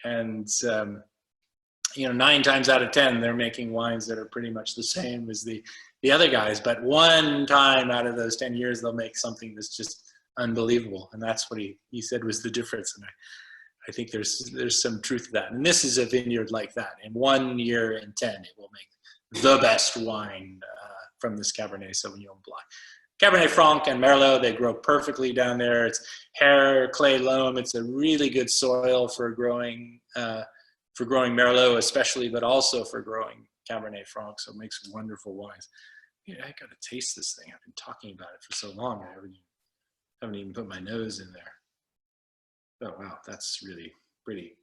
And 9 times out of 10, they're making wines that are pretty much the same as the other guys. But one time out of those 10 years, they'll make something that's just unbelievable. And that's what he said was the difference. And I think there's some truth to that. And this is a vineyard like that. In 1 year in 10, it will make the best wine from this Cabernet Sauvignon Blanc. Cabernet Franc and Merlot, they grow perfectly down there. It's hair, clay, loam. It's a really good soil for growing Merlot especially, but also for growing Cabernet Franc. So it makes wonderful wines. Yeah, I got to taste this thing. I've been talking about it for so long. I haven't even put my nose in there. Oh, wow, that's really pretty.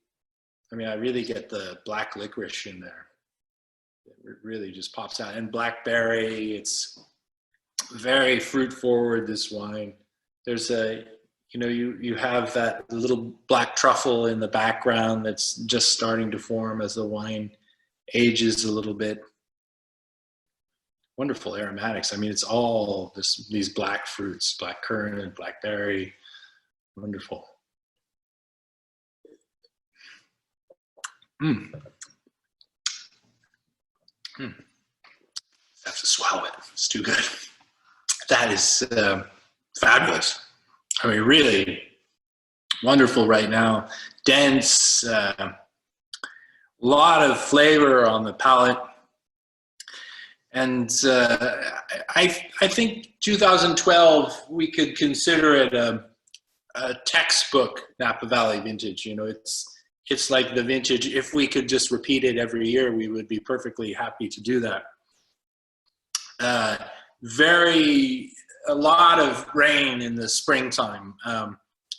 I mean, I really get the black licorice in there. It really just pops out. And blackberry, it's very fruit forward, this wine. There's you have that little black truffle in the background that's just starting to form as the wine ages a little bit. Wonderful aromatics. I mean, it's all these black fruits, black currant, blackberry. Wonderful. Have to swallow it. It's too good. That is fabulous. I mean, really wonderful right now. Dense, lot of flavor on the palate. And I think 2012, we could consider it a textbook Napa Valley vintage. It's like the vintage. If we could just repeat it every year, we would be perfectly happy to do that. A lot of rain in the springtime.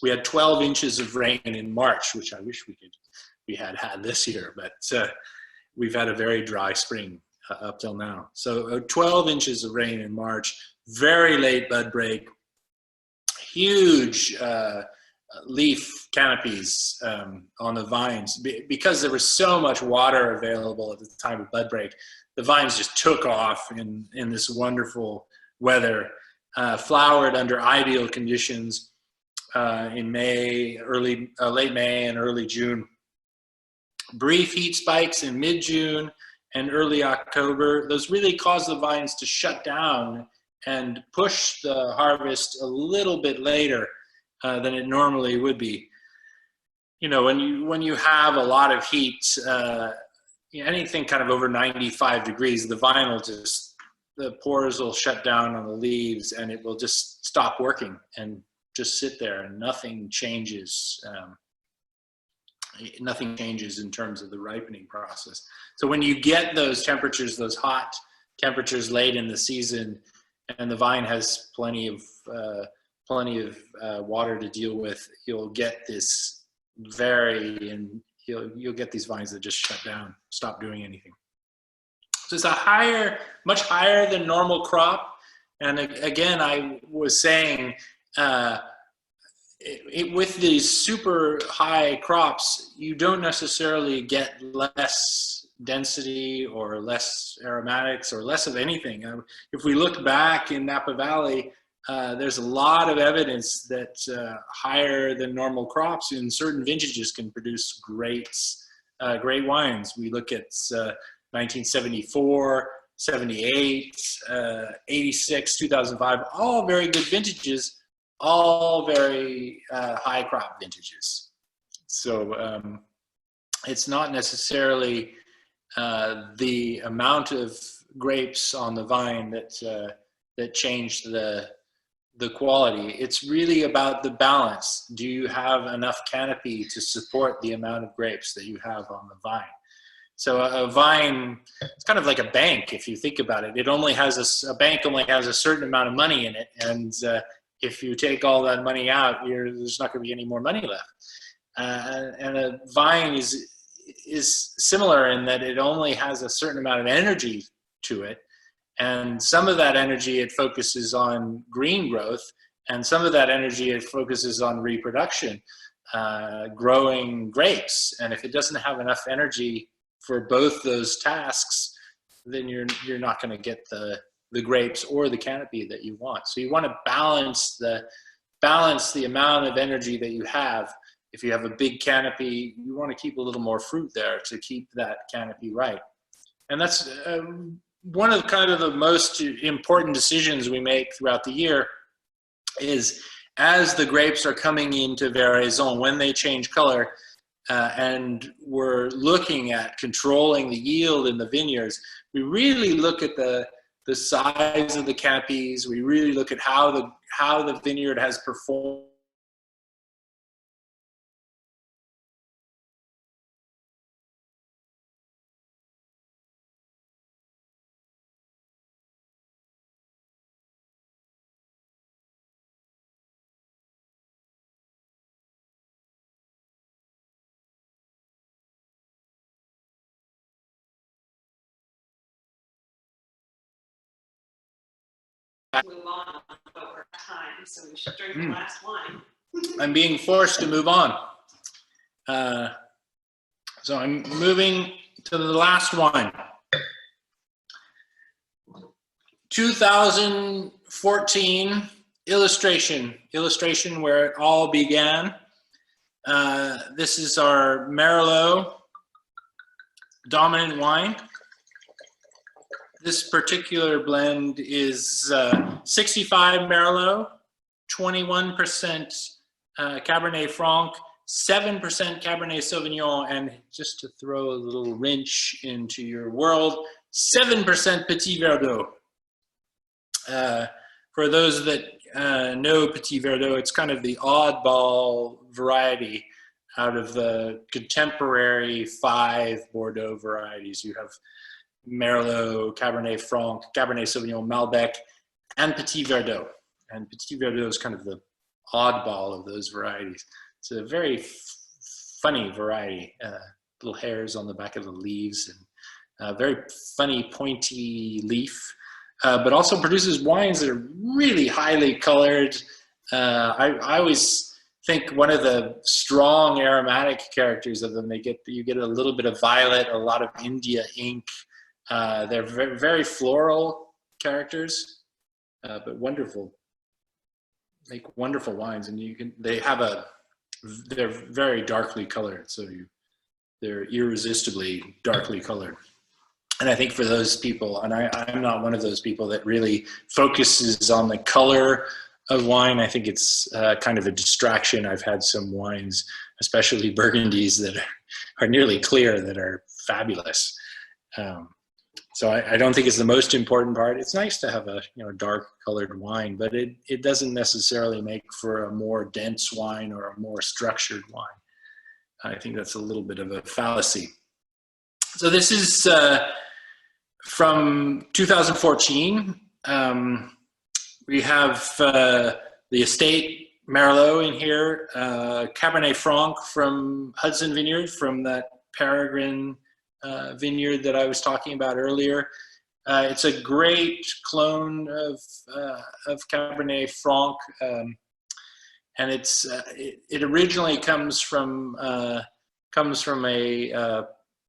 We had 12 inches of rain in March, which I wish we had this year, but we've had a very dry spring up till now. So 12 inches of rain in March, very late bud break, huge leaf canopies on the vines. Because there was so much water available at the time of bud break, the vines just took off in this wonderful weather, flowered under ideal conditions in May, late May and early June. Brief heat spikes in mid-June and early October. Those really caused the vines to shut down and push the harvest a little bit later than it normally would be. When you have a lot of heat, anything kind of over 95 degrees, the pores will shut down on the leaves and it will just stop working and just sit there, and nothing changes. Nothing changes in terms of the ripening process. So when you get those temperatures, those hot temperatures late in the season, and the vine has plenty of water to deal with, you'll get this you'll get these vines that just shut down, stop doing anything. So it's a much higher than normal crop. And again, I was saying, with these super high crops, you don't necessarily get less density or less aromatics or less of anything. If we look back in Napa Valley, there's a lot of evidence that higher than normal crops in certain vintages can produce great wines. We look at 1974, 78, 86, 2005, all very good vintages, all very high crop vintages. So it's not necessarily the amount of grapes on the vine that changed the quality. It's really about the balance. Do you have enough canopy to support the amount of grapes that you have on the vine? So a vine, it's kind of like a bank if you think about it. It only has a bank only has a certain amount of money in it, and if you take all that money out, there's not going to be any more money left. And a vine is similar in that it only has a certain amount of energy to it, and some of that energy it focuses on green growth, and some of that energy it focuses on reproduction, growing grapes. And if it doesn't have enough energy for both those tasks, then you're not going to get the grapes or the canopy that you want. So you want to balance the amount of energy that you have. If you have a big canopy, you want to keep a little more fruit there to keep that canopy right. And that's one of kind of the most important decisions we make throughout the year is as the grapes are coming into veraison, when they change color, and we're looking at controlling the yield in the vineyards, we really look at the size of the canopies. We really look at how the vineyard has performed. Move on over time, so we should drink the last wine. I'm being forced to move on. So I'm moving to the last wine. 2014 illustration where it all began. This is our Merlot dominant wine. This particular blend is 65 Merlot, 21% Cabernet Franc, 7% Cabernet Sauvignon, and just to throw a little wrench into your world, 7% Petit Verdot. For those that know Petit Verdot, it's kind of the oddball variety out of the contemporary 5 Bordeaux varieties. You have Merlot, Cabernet Franc, Cabernet Sauvignon, Malbec, and Petit Verdot. And Petit Verdot is kind of the oddball of those varieties. It's a very funny variety. Little hairs on the back of the leaves, and very funny pointy leaf, but also produces wines that are really highly colored. I always think one of the strong aromatic characters of them, you get a little bit of violet, a lot of India ink. They're very, very floral characters, but wonderful. Make wonderful wines, and they're very darkly colored, so they're irresistibly darkly colored. And I think for those people, and I'm not one of those people that really focuses on the color of wine. I think it's kind of a distraction. I've had some wines, especially Burgundies, that are nearly clear, that are fabulous. So I don't think it's the most important part. It's nice to have a dark colored wine, but it doesn't necessarily make for a more dense wine or a more structured wine. I think that's a little bit of a fallacy. So this is from 2014. We have the estate Merlot in here, Cabernet Franc from Hudson Vineyard, from that Peregrine vineyard that I was talking about earlier, It's a great clone of Cabernet Franc, and it originally comes from a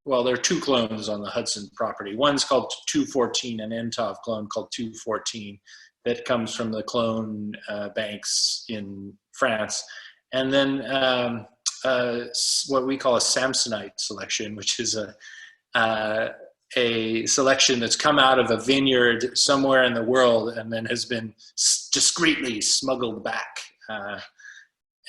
well, there are two clones on the Hudson property. One's called 214, an Entov clone called 214 that comes from the clone banks in France. And then what we call a Samsonite selection, which is a selection that's come out of a vineyard somewhere in the world and then has been discreetly smuggled back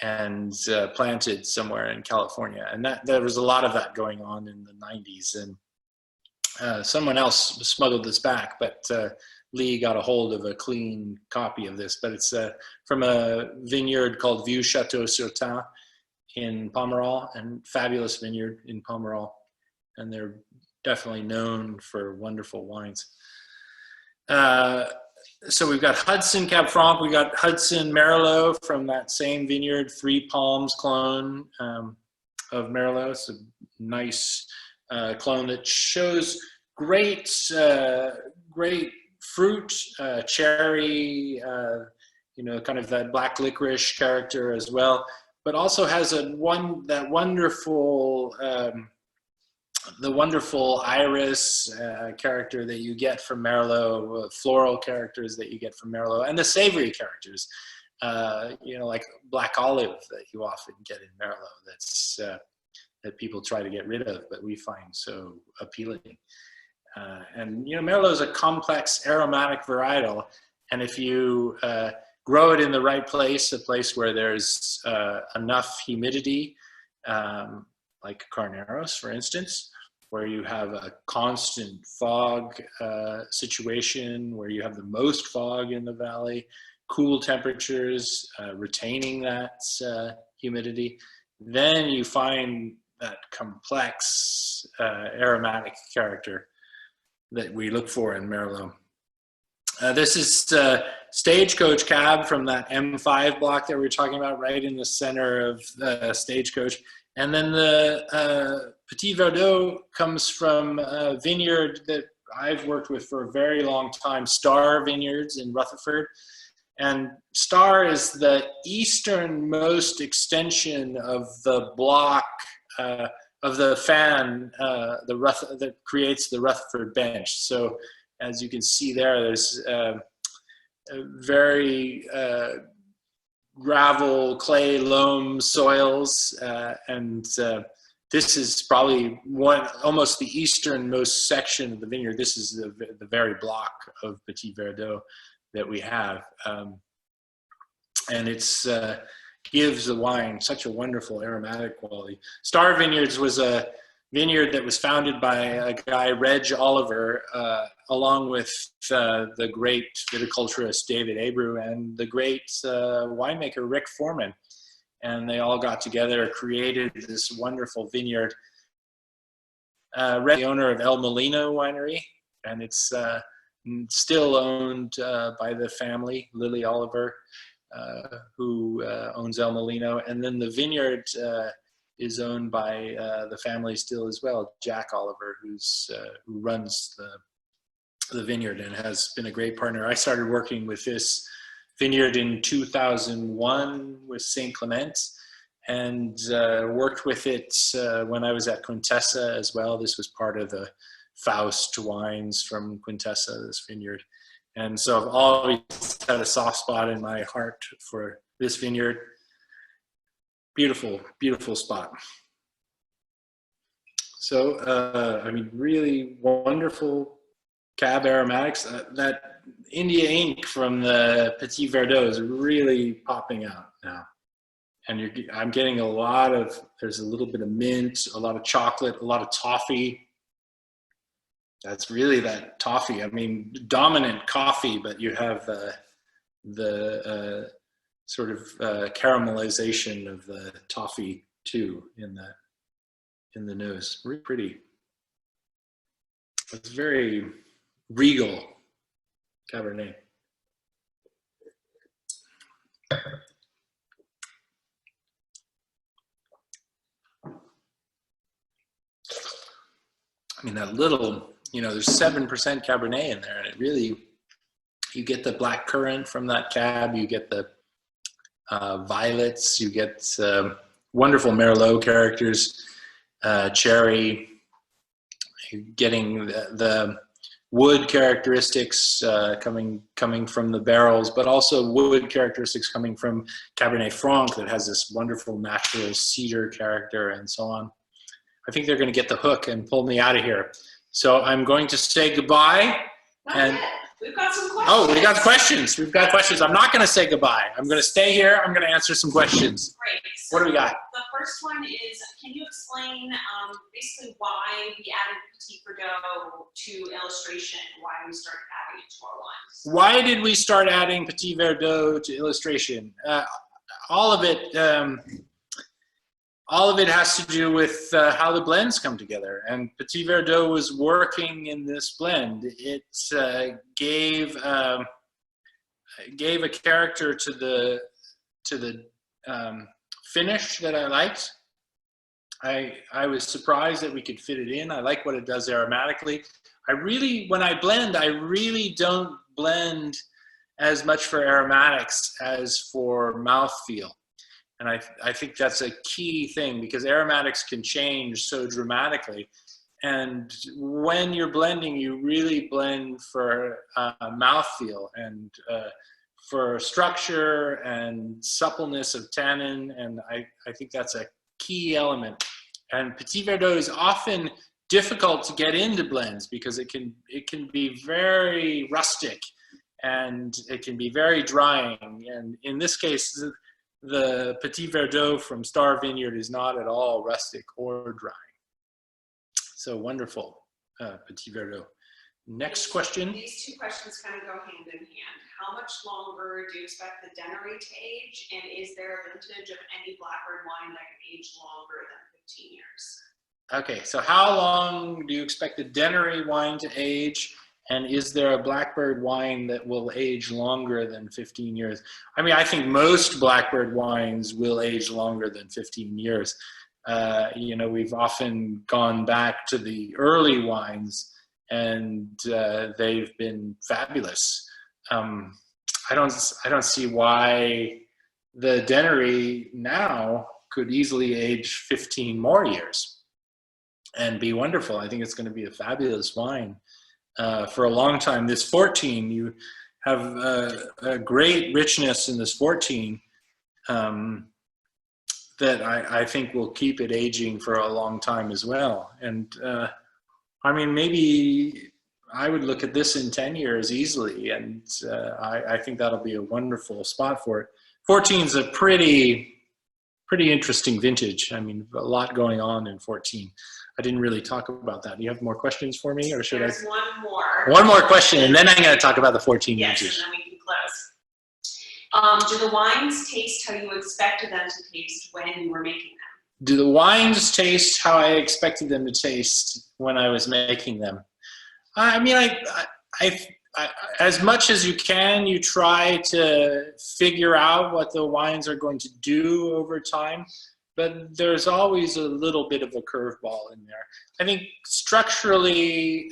and planted somewhere in California. And there was a lot of that going on in the 90s. And someone else smuggled this back, but Lee got a hold of a clean copy of this. But it's from a vineyard called Vieux Château-sur-Thain in Pomerol, and fabulous vineyard in Pomerol. And they're definitely known for wonderful wines. So we've got Hudson Cab Franc, we got Hudson Merlot from that same vineyard, Three Palms clone of Merlot. It's a nice clone that shows great fruit, cherry, kind of that black licorice character as well, but also has that wonderful iris character that you get from Merlot, floral characters that you get from Merlot, and the savory characters, like black olive that you often get in Merlot. That people try to get rid of, but we find so appealing. And Merlot is a complex aromatic varietal, and if you grow it in the right place, a place where there's enough humidity, like Carneros, for instance, where you have a constant fog situation, where you have the most fog in the valley, cool temperatures, retaining that humidity, then you find that complex aromatic character that we look for in Merlot. This is Stagecoach Cab from that M5 block that we were talking about, right in the center of Stagecoach. And then the Petit Verdot comes from a vineyard that I've worked with for a very long time, Star Vineyards in Rutherford. And Star is the easternmost extension of the block of the fan that creates the Rutherford bench. So as you can see there's a very gravel, clay, loam soils, and this is probably almost the easternmost section of the vineyard. This is the very block of Petit Verdot that we have, and it's gives the wine such a wonderful aromatic quality. Star Vineyards was a vineyard that was founded by a guy, Reg Oliver, along with the great viticulturist David Abreu and the great winemaker Rick Foreman. And they all got together, created this wonderful vineyard. Reg, the owner of El Molino Winery, and it's still owned by the family, Lily Oliver, who owns El Molino. And then the vineyard is owned by the family still as well, Jack Oliver, who runs the vineyard and has been a great partner. I started working with this vineyard in 2001 with St. Clement, and worked with it when I was at Quintessa as well. This was part of the Faust wines from Quintessa, this vineyard. And so I've always had a soft spot in my heart for this vineyard. Beautiful, beautiful spot. So, really wonderful cab aromatics. That India ink from the Petit Verdot is really popping out now. And I'm getting there's a little bit of mint, a lot of chocolate, a lot of toffee. That's really that toffee. Dominant coffee, but you have the sort of caramelization of the toffee too in the nose. Really pretty. It's very regal Cabernet. That little you know, there's 7% Cabernet in there, and it really, you get the black currant from that cab, you get the violets, you get wonderful Merlot characters, cherry, you're getting the wood characteristics coming from the barrels, but also wood characteristics coming from Cabernet Franc that has this wonderful natural cedar character and so on. I think they're going to get the hook and pull me out of here. So I'm going to say goodbye. Not yet. We've got some questions. Oh, we got questions. We've got questions. I'm not going to say goodbye. I'm going to stay here. I'm going to answer some questions. Great. So What do we got? The first one is, can you explain basically why we added Petit Verdot to illustration, why we started adding it to our wines? Why did we start adding Petit Verdot to illustration? All of it has to do with how the blends come together. And Petit Verdot was working in this blend. It gave a character to the finish that I liked. I was surprised that we could fit it in. I like what it does aromatically. When I blend, I really don't blend as much for aromatics as for mouthfeel. And I think that's a key thing, because aromatics can change so dramatically. And when you're blending, you really blend for mouthfeel and for structure and suppleness of tannin. And I think that's a key element. And Petit Verdot is often difficult to get into blends because it can be very rustic and it can be very drying. And in this case, the Petit Verdot from Star Vineyard is not at all rustic or dry. So wonderful, Petit Verdot. Next question. These two questions kind of go hand in hand. How much longer do you expect the Denary to age? And is there a vintage of any Blackbird wine that can age longer than 15 years? Okay, so how long do you expect the Denary wine to age? And is there a Blackbird wine that will age longer than 15 years? I mean, I think most Blackbird wines will age longer than 15 years. You know, we've often gone back to the early wines and they've been fabulous. I don't see why the Denary now could easily age 15 more years and be wonderful. I think it's going to be a fabulous wine. For a long time. This 14, you have a great richness in this 14 that I think will keep it aging for a long time as well. And I mean, maybe I would look at this in 10 years easily, and I think that'll be a wonderful spot for it. 14 is a pretty interesting vintage. I mean, a lot going on in 14. I didn't really talk about that. Do you have more questions for me, or should There's one more. One more question, and then I'm going to talk about the 14 Yes, vintage. and then we can close. Do the wines taste how you expected them to taste when you were making them? Do the wines taste how I expected them to taste when I was making them? I mean, I as much as you can, you try to figure out what the wines are going to do over time. But there's always a little bit of a curveball in there. I think structurally,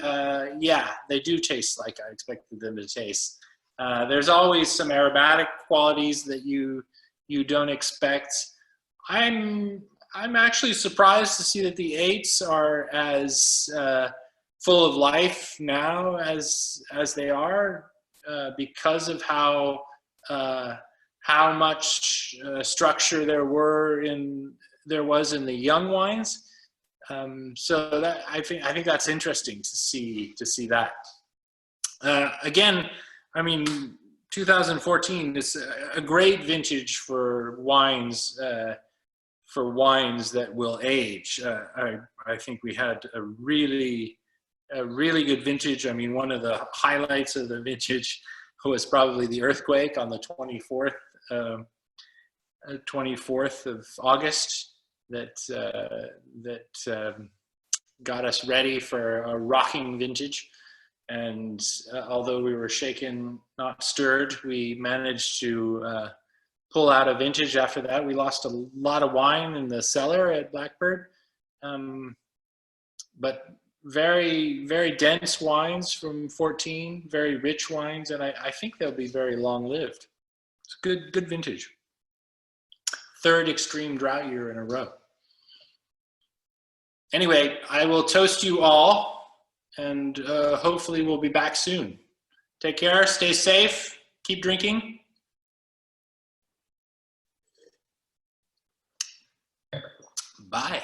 yeah, they do taste like I expected them to taste. There's always some aromatic qualities that you don't expect. I'm actually surprised to see that the 8s are as full of life now as they are, because of how much structure there was in the young wines. So that I think that's interesting to see that. Again, I mean, 2014 is a great vintage for wines that will age. I think we had a really good vintage. I mean, one of the highlights of the vintage was probably the earthquake on the 24th of August that got us ready for a rocking vintage. And although we were shaken, not stirred, we managed to pull out a vintage after that. We lost a lot of wine in the cellar at Blackbird, but very, very dense wines from 14, very rich wines, and I think they'll be very long-lived. It's good vintage. Third extreme drought year in a row. Anyway, I will toast you all, and hopefully we'll be back soon. Take care, stay safe, keep drinking. Bye.